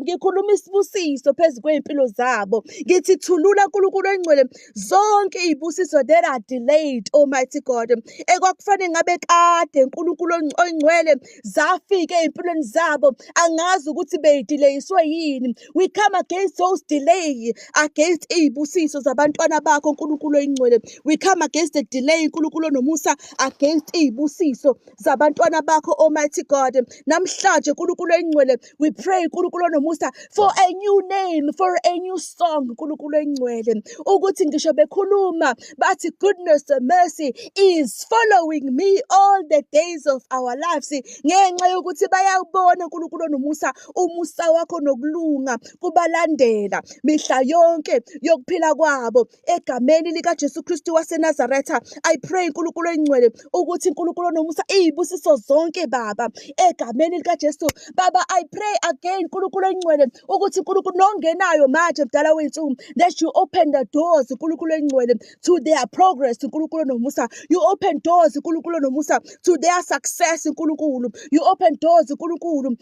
S2: ngikhuluma isibusiso phezu kwezimpilo zabo, ngithi thulula uNkulunkulu engcwele zonke izibusiso that are delayed, Almighty God, ekwakufanele ngabe kade uNkulunkulu engcwele zafika ezimpilweni zabo, angazi ukuthi beyidelayiswe yini. We come against those delay, against izibusiso zabantwana bakho uNkulunkulu engcwele. We come against the delay uNkulunkulu nomusa, against izibusiso zabantwana bakho Almighty God. Namhlanje uNkulunkulu engcwele we pray uNkulunkulu nomusa for a new name, for a new song uNkulunkulu engcwele, ukuthi ngisho bekhuluma bathi bathi goodness and mercy is following me all the days of our lives. Ngenxa yokuthi bayabona uNkulunkulu nomusa, umusa wakho nokulunga kubalandela mihla yonke yokuphila kwabo. Egameni lika Jesu Kristu waseNazaretha, I pray uNkulunkulu engcwele ukuthi uNkulunkulu nomusa izibusiso zonke baba. Egameni lika Jesu baba, I pray again uNkulunkulu engcwele ukuthi uNkulunkulu nongenayo manje mdala wethu, that you open the doors uNkulunkulu engcwele to their progress uNkulunkulu nomusa. You open doors uNkulunkulu nomusa to their success uNkulunkulu. You open doors uNkulunkulu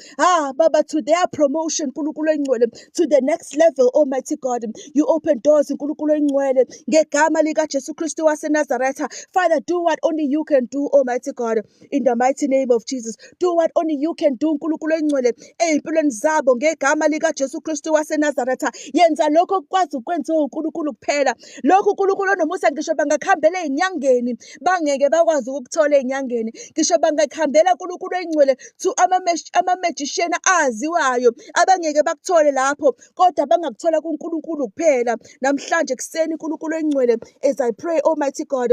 S2: baba to their promotion uNkulunkulu engcwele, to the next level. Almighty God, you open doors uNkulunkulu engcwele ngegama lika Jesu Kristu waseNazaretha. Father, do what only you can do, Almighty God, in the mighty name of Jesus. Do what only you can do uNkulunkulu engcwele ezimpilweni zabo ngegama lika Jesu Kristu waseNazaretha. Yenza lokho okwazi ukwenza uNkulunkulu kuphela. Lokho uNkulunkulu nomusa ngisho bangakhambela ezinyangeni bangeke bakwazi ukuthola ezinyangeni. Ngisho bangakhambela uNkulunkulu engcwele to ama-magician aziwayo abangeke bakuthole lapho, kodwa bangakuthola kuNkulunkulu kuphela. Namhlanje kuseni uNkulunkulu engcwele, as I pray, Almighty God,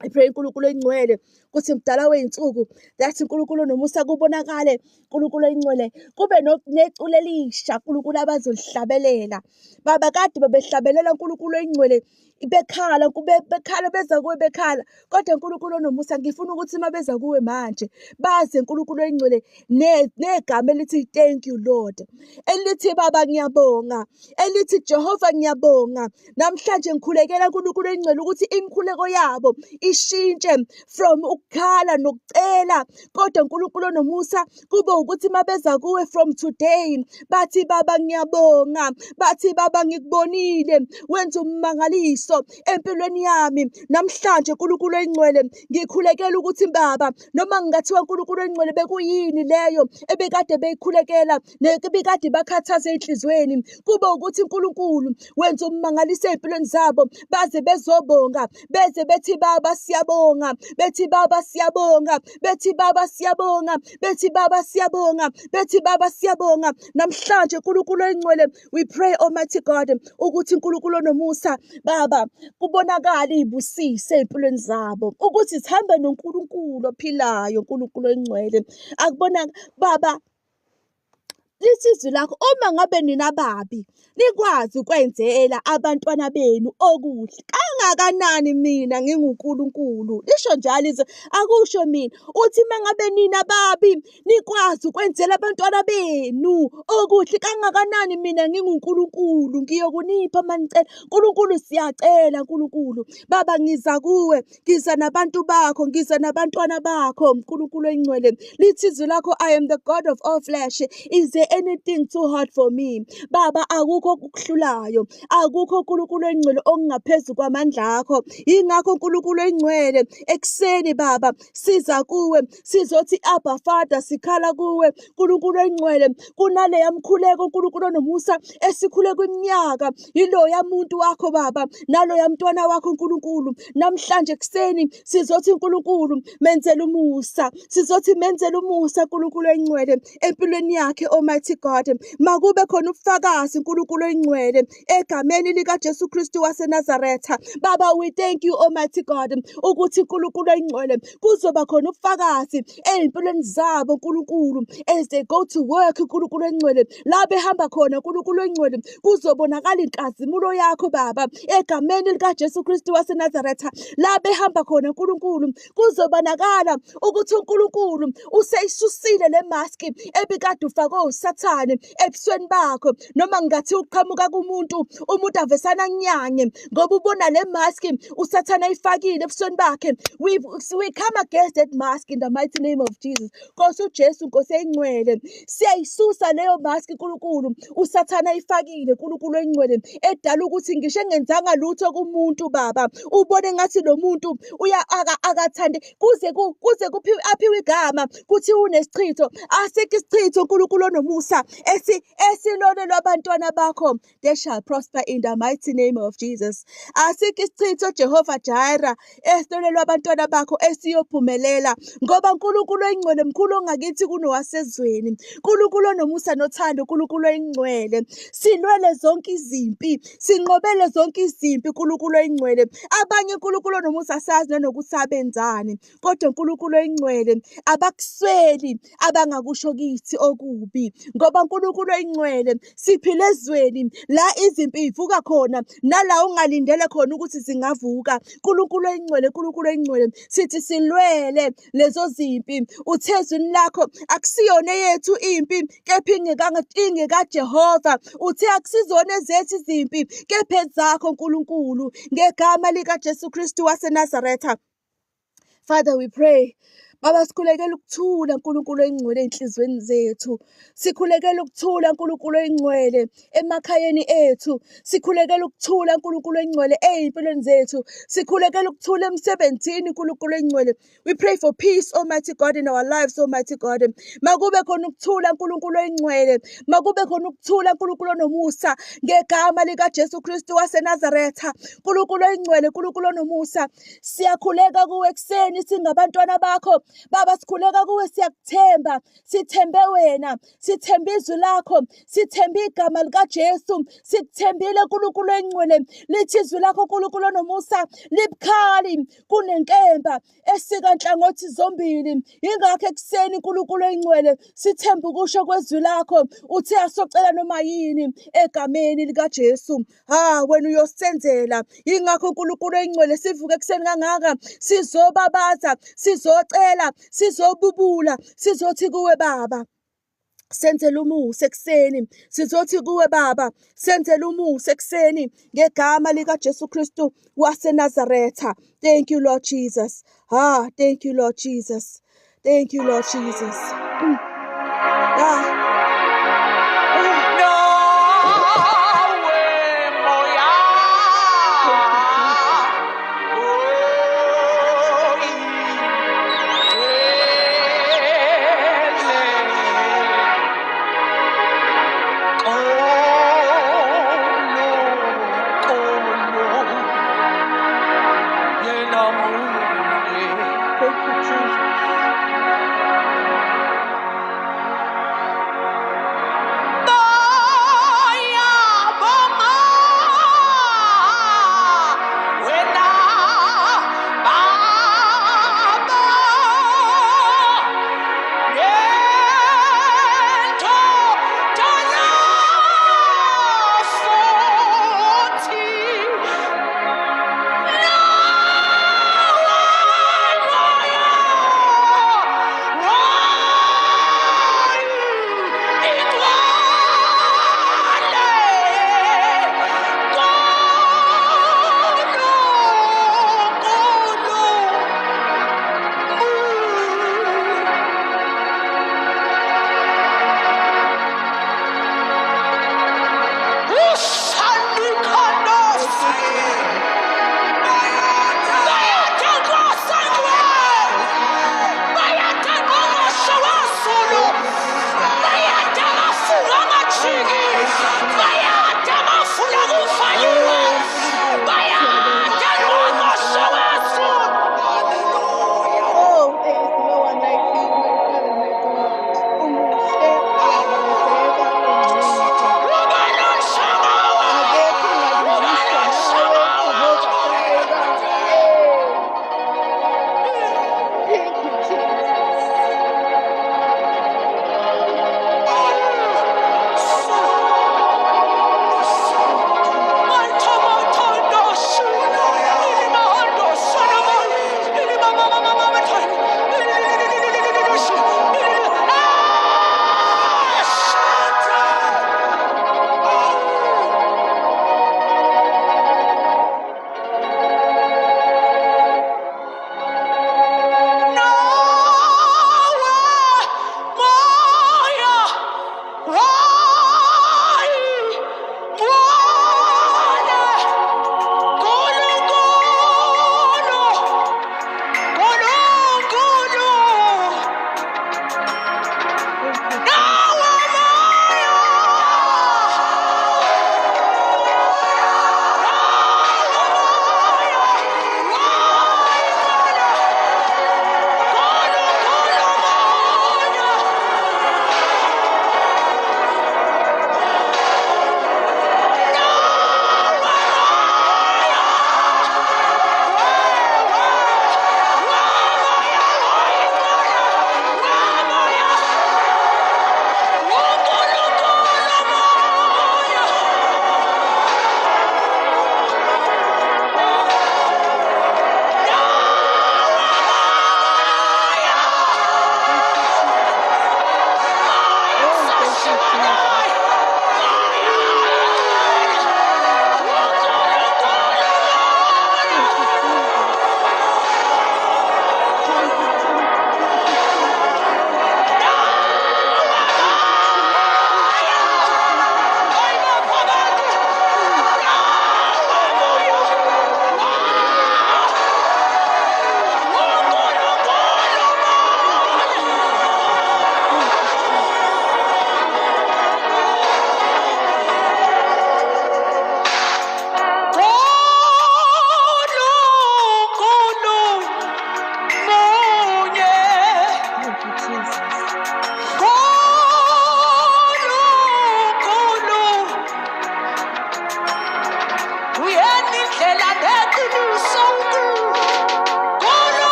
S2: I pray uNkulunkulu engcwele ukuthi mdala wey'nsuku, that uNkulunkulu nomusa kubonakale uNkulunkulu engcwele, kube necule elisha uNkulunkulu abazolihlabelela. Baba kade babehlabelela uNkulunkulu engcwele bekhala beza kuwe bekhala, kodwa uNkulunkulu nomusa ngifuna ukuthi mabeza kuwe manje baze uNkulunkulu engcwele negama elithi thank you Lord, elithi baba ngiyabonga, elithi Jehova ngiyabonga. Namhlanje ngikhulekela uNkulunkulu engcwele ukuthi imikhuleko yabo ishintshe from ukukhala nokucela, kodwa uNkulunkulu nomusa kube ukuthi mabeza kuwe from today bathi baba ngiyabonga, bathi baba ngikubonile wenza ummangaliso empilweni yami. Namhlanje uNkulunkulu engcwele ngikhulekela ukuthi baba, noma ngingathiwa uNkulunkulu engcwele bekuyini leyo ebekade beyikhulekela nebekade bakhathaza enhlizweni, kube ukuthi uNkulunkulu wenza ummangaliso empilweni zabo, baze bezobonga, beze bethi baba siyabonga, bethi baba siyabonga, bethi baba siyabonga, bethi baba siyabonga, bethi baba siyabonga. Namhlanje uNkulunkulu engcwele, we pray Almighty God ukuthi uNkulunkulu nomusa baba kubonakala izibusise empilweni zabo, ukuthi sihambe noNkulunkulu ophilayo. uNkulunkulu engcwele akubona baba lisizwi lakho, uma ngabe nina babi nikwazi ukwenzela abantwana benu okuhle, kangakanani mina nginguNkulunkulu. Lisho njalo izwi, akusho mina, uthi mangabe nina babi nikwazi ukwenzela abantwana benu okuhle, kangakanani mina nginguNkulunkulu ngiyokunipha manicela. uNkulunkulu siyacela, uNkulunkulu baba ngiza kuwe, ngiza nabantu bakho, ngiza nabantwana bakho. uNkulunkulu engcwele lithi izwi lakho, I am the God of all flesh, is there anything too hard for me? Baba akukho okuhlulayo, akukho uNkulunkulu engcwele ongaphezu kwamandla akho. Yingakho uNkulunkulu engcwele ekuseni baba siza kuwe, sizothi Abba Father, sikhala kuwe uNkulunkulu engcwele. Kunaleya mkhuleko uNkulunkulu nomusa esikhule kwiminyaka, yiloya muntu wakho baba, naloya mntwana wakho uNkulunkulu. Namhlanje kuseni sizothi uNkulunkulu menzele umusa, sizothi menzele umusa uNkulunkulu engcwele empilweni yakhe. Almighty God, makube khona ubufakazi uNkulunkulu engcwele egameni lika Jesu Kristu waseNazaretha. Baba, we thank you Almighty God ukuthi uNkulunkulu engcwele kuzoba khona ubufakazi ezimpilweni zabo uNkulunkulu, as they go to work uNkulunkulu engcwele, la behamba khona uNkulunkulu engcwele kuzobonakala inkazimulo yakho baba egameni lika Jesu Kristu waseNazaretha. La behamba khona uNkulunkulu kuzobonakala ukuthi uNkulunkulu useyisusile le mask ebikade ufake uSathane ebusweni bakho. Noma ngathi uqhamuka kumuntu, umuntu avesana nyanye ngoba ubona le mask uSathane ayifakile ebusweni bakhe. We come against that mask in the mighty name of Jesus. Nkosi uJesu, Nkosi engcwele, siyayisusa leyo mask uNkulunkulu uSathane ayifakile uNkulunkulu engcwele, edala ukuthi ngisho engenzanga lutho kumuntu baba, ubone ngathi lo muntu akathande kuze aphiwe igama kuthi unesichitho. Asikho isichitho uNkulunkulu onomusa esilolelwa abantwana bakho, they shall prosper in the mighty name of Jesus. Asikho sonke isichitho Jehova Jireh esihlolelwa abantwana bakho esiyophumelela ngoba uNkulunkulu oyingcwele mkhulu ongakithi kunowasezweni, uNkulunkulu onomusa nothando, uNkulunkulu oyingcwele. Silwele zonke izimpi, sinqobele zonke izimpi uNkulunkulu oyingcwele. Abanye uNkulunkulu onomusa asazi nanokuthi abenzani, kodwa uNkulunkulu oyingcwele abakusweli abangakusho kithi okubi ngoba uNkulunkulu oyingcwele siphile ezweni la izimpi ivuka khona nala ungalindele khona ukuthi zingavuka. uNkulunkulu oyingcwele, uNkulunkulu oyingcwele, sithi silwele lezo zimpi. Uthe ezwini lakho akusiyona eyethu impi kepha ingekaJehova. Uthe akusizona ezethu izimpi kepha ezakho Nkulunkulu, ngegama likaJesu Kristu waseNazaretha. Father, we pray. Baba, sikhulekela ukuthula uNkulunkulu oyingcwele ey'nhliziyweni zethu. Sikhulekela ukuthula uNkulunkulu oyingcwele emakhayeni ethu. Sikhulekela ukuthula uNkulunkulu oyingcwele ey'mpilweni zethu. Sikhulekela ukuthula emsebenzini uNkulunkulu oyingcwele. We pray for peace, Almighty God, in our lives, Almighty God. Makube khona ukuthula uNkulunkulu oyingcwele. Makube khona ukuthula uNkulunkulu onomusa ngegama likaJesu Kristu waseNazaretha. uNkulunkulu oyingcwele, uNkulunkulu onomusa, siyakhuleka kuwe ekuseni singabantwana bakho. Baba, sikhuleka kuwe, siyakuthemba, sithembe wena, sithembe izwi lakho, sithembe igama likaJesu, sikuthembile uNkulunkulu oyingcwele. Lithi izwi lakho uNkulunkulu onomusa libukhali kunenkemba esika nhlangothi zombili. Yingakho ekuseni uNkulunkulu oyingcwele sithemba ukusho kwezwi lakho. Uthe asocela noma yini egameni likaJesu, wena uyosenzela. Yingakho uNkulunkulu oyingcwele sivuke ekuseni kangaka sizobabaza, sizocela, sizobubula, sizothi kuwe Baba, senzela umusa ekuseni. Sizothi kuwe Baba, senzela umusa ekuseni ngegama likaJesu Kristu waseNazaretha. Thank you, Lord Jesus. Thank you, Lord Jesus. Thank you, Lord Jesus.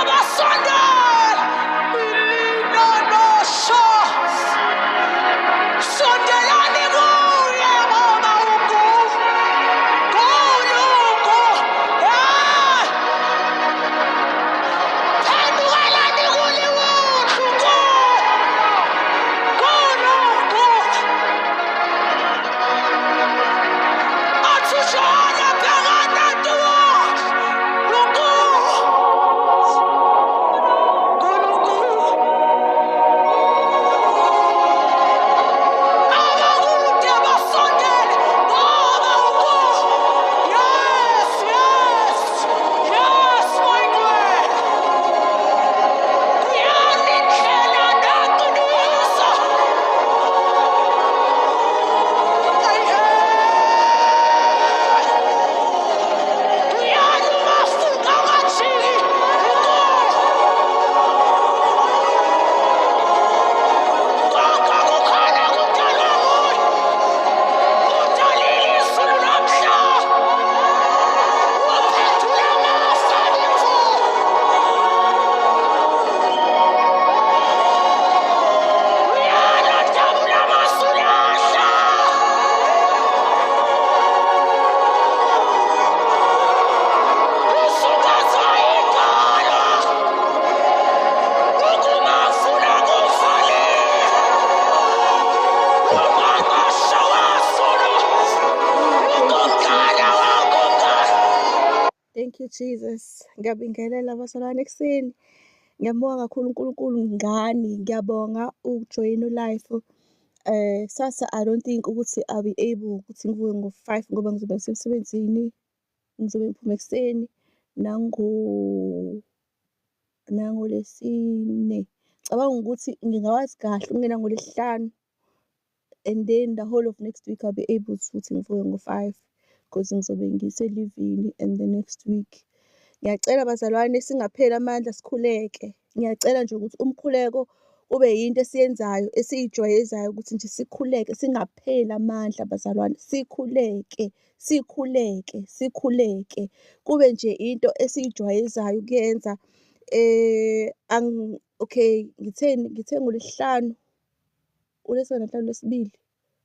S1: Abasondela. Inonosho. Sondelani kuye ngoba uNkulunkulu. Phendukelani kuli wethu uNkulunkulu. Athi uJohane bhekana kuwo. uNkulunkulu. Abakude basondele ngoba Yes, yes, yes, my God. Uyalindlela naqinisa. Uyalumafika kajiki. Konke kukhona kudala nguye. Udalile izulu nomhlaba. Waphendula amafa nemvula. Uyalodabula amazulu ahla. Usukaza igala. Ukumafuna kuvalile. Umangasha wasolo. Ungumngane wangumngane.
S2: Thank you, Jesus. Ngiyabingelela bazalwane ekuseni. Ngiyambonga kakhulu uNkulunkulu ngani. Ngiyabonga ukujoyina ulife. Sasa I don't think ukuthi I'll be able ukuthi ngivuke ngo-5 ngoba ngizobe ngisemsebenzini. Ngizobe ngiphuma ekuseni nangoLesine. Cabanga ukuthi ngingakwazi kahle ukungena ngoLesihlanu, and then the whole of next week I'll be able ukuthi ngivuke ngo-5 because ngizobe ngiselivini and the next week. Ngiyacela bazalwane singapheli amandla, sikhuleke. Ngiyacela nje ukuthi umkhuleko kube yinto esiyenzayo esiyijwayezayo ukuthi nje sikhuleke, singapheli amandla bazalwane, sikhuleke. Kube nje into esiyijwayezayo ukuyenza. Okay, ngithe ngoLesihlanu, uLwesibili nanhlanu, uLwesibili,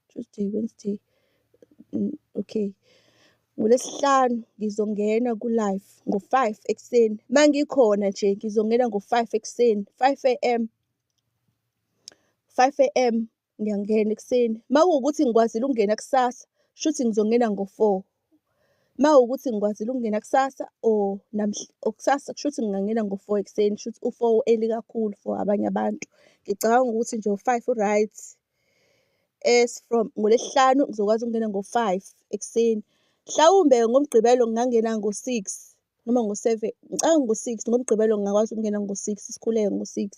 S2: Tuesday, Wednesday. Okay. NgoLesihlanu ngizongena ku-live ngo-5 ekuseni. Mangikhona nje ngizongena ngo-5 ekuseni, 5 AM. 5 AM ngiyangena ekuseni. Makuwukuthi ngikwazile ukungena kusasa, shuthi ngizongena ngo-4. Mawukuthi ngikwazile ukungena kusasa or kusasa, kushuthi ngingangena ngo-4 ekuseni, shuthi u-4 early kakhulu for abanye abantu. Ngicabanga ukuthi nje u-5 u-right. From ngoLesihlanu ngizokwazi ukungena ngo-5 ekuseni. Mhlawumbe ngoMgqibelo ngingangena ngo-6 noma ngo-7. Ngicabanga ngo-6 ngoMgqibelo ngingakwazi ukungena ngo-6, sikhuleke ngo-6.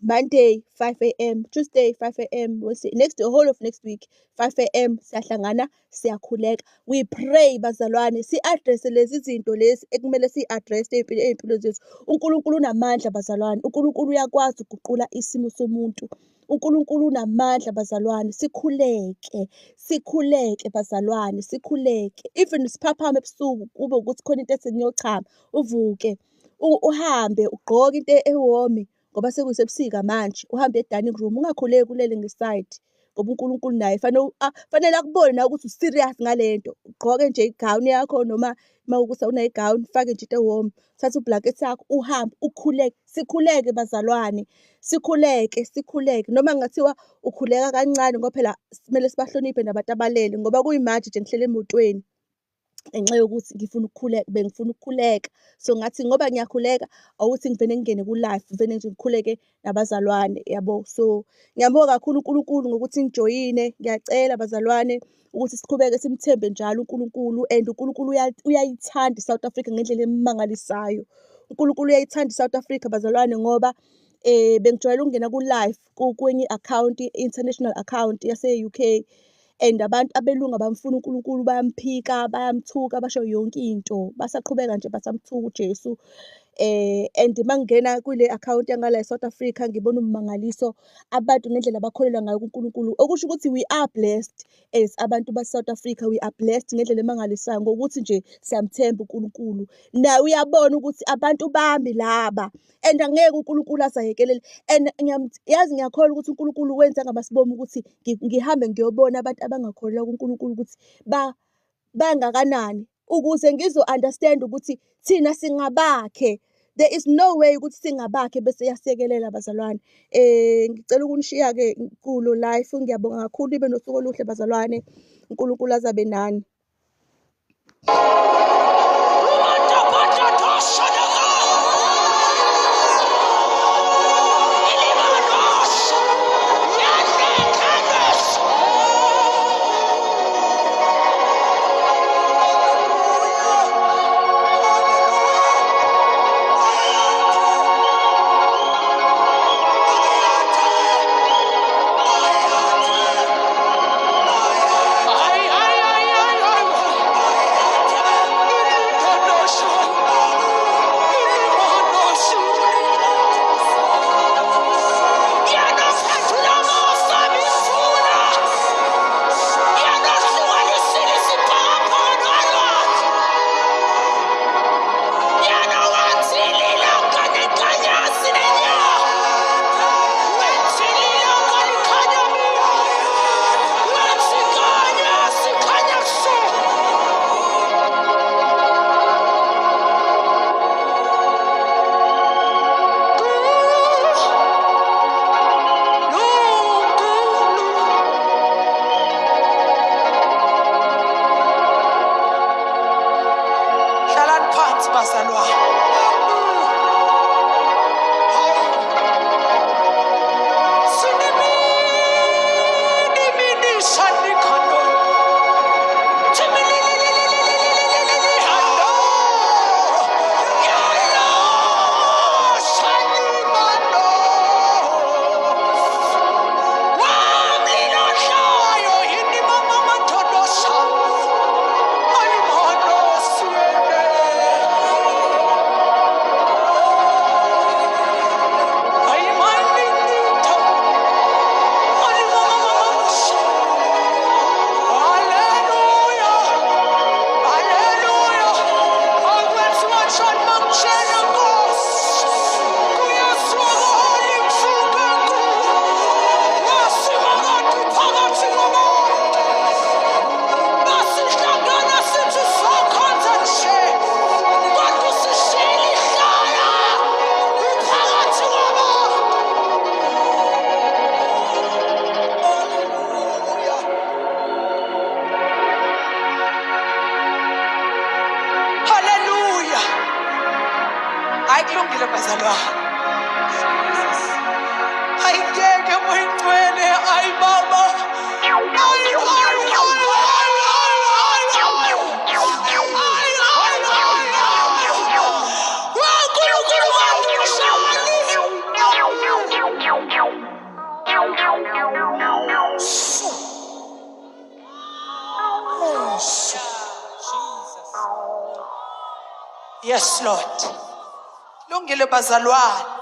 S2: Monday 5 AM, Tuesday 5 AM, Wednesday, the whole of next week 5 AM siyahlangana, siyakhuleka. We pray bazalwane, si-address lezi zinto lezi ekumele si-address ey'mpilo zethu. uNkulunkulu unamandla bazalwane. uNkulunkulu uyakwazi ukuguqula isimo somuntu. uNkulunkulu unamandla bazalwane. Sikhuleke bazalwane, sikhuleke. Even siphaphame ebusuku kube ukuthi khona into ethi ngiyochama, uvuke. Uhambe ugqoke into ewomi ngoba sekuyisebusika manje. Uhambe e-dining room, ungakhuleki ulele ngeside ngoba uNkulunkulu naye fanele akubone nawe ukuthi u-serious ngale nto. Ugqoke nje igawuni yakho noma mawukuthi awunayo igawuni, fake nje into ewomi, thatha ublanket yakho uhambe ukhuleke. Sikhuleke bazalwane, sikhuleke. Noma kungathiwa ukhuleka kancane ngoba phela kumele sibahloniphe nabantu abalele ngoba kuyimanje nje ngihlele emotweni ngenxa yokuthi bengifuna ukukhuleka. So ngathi ngoba ngiyakhuleka awukuthi ngivele ngingene ku-live, ngivele nje ngikhuleke nabazalwane, yabo. So ngiyabonga kakhulu uNkulunkulu ngokuthi ngijoyine. Ngiyacela bazalwane ukuthi siqhubeke simthembe njalo uNkulunkulu, and uNkulunkulu uyayithanda iSouth Africa ngendlela emangalisayo. uNkulunkulu uyayithanda iSouth Africa bazalwane ngoba bengijwayele ukungena ku-live kwenye i-account, international account yase-UK, and abantu abelungu abamfuna uNkulunkulu bayamphika, bayamthuka, basho yonke into, basaqhubeka nje basamthuka uJesu. And mangingena kule account yangala eSouth Africa ngibona ummangaliso abantu ngendlela abakholelwa ngayo kuNkulunkulu, okusho ukuthi we are blessed as abantu base-South Africa. We are blessed ngendlela emangalisayo ngokuthi nje siyamthemba uNkulunkulu. Na uyabona ukuthi abantu bami laba, and angeke uNkulunkulu azayekelele. And yazi ngiyakholwa ukuthi uNkulunkulu wenza ngabasibona ukuthi ngihambe ngiyobona abantu abangakholelwa kuNkulunkulu ukuthi bangakanani, ukuze ngizo-understand ukuthi thina singabakhe. There is no way ukuthi singabakhe bese yasekelela bazalwane. Ngicela ukunishiya-ke kulo life. Ngiyabonga kakhulu, ibe nosuku oluhle bazalwane. uNkulunkulu azabe nani.
S1: Kulungile bazalwane. Ayingeke muyingcwele, ayi baba. Yes, Lord. Lungile bazalwane.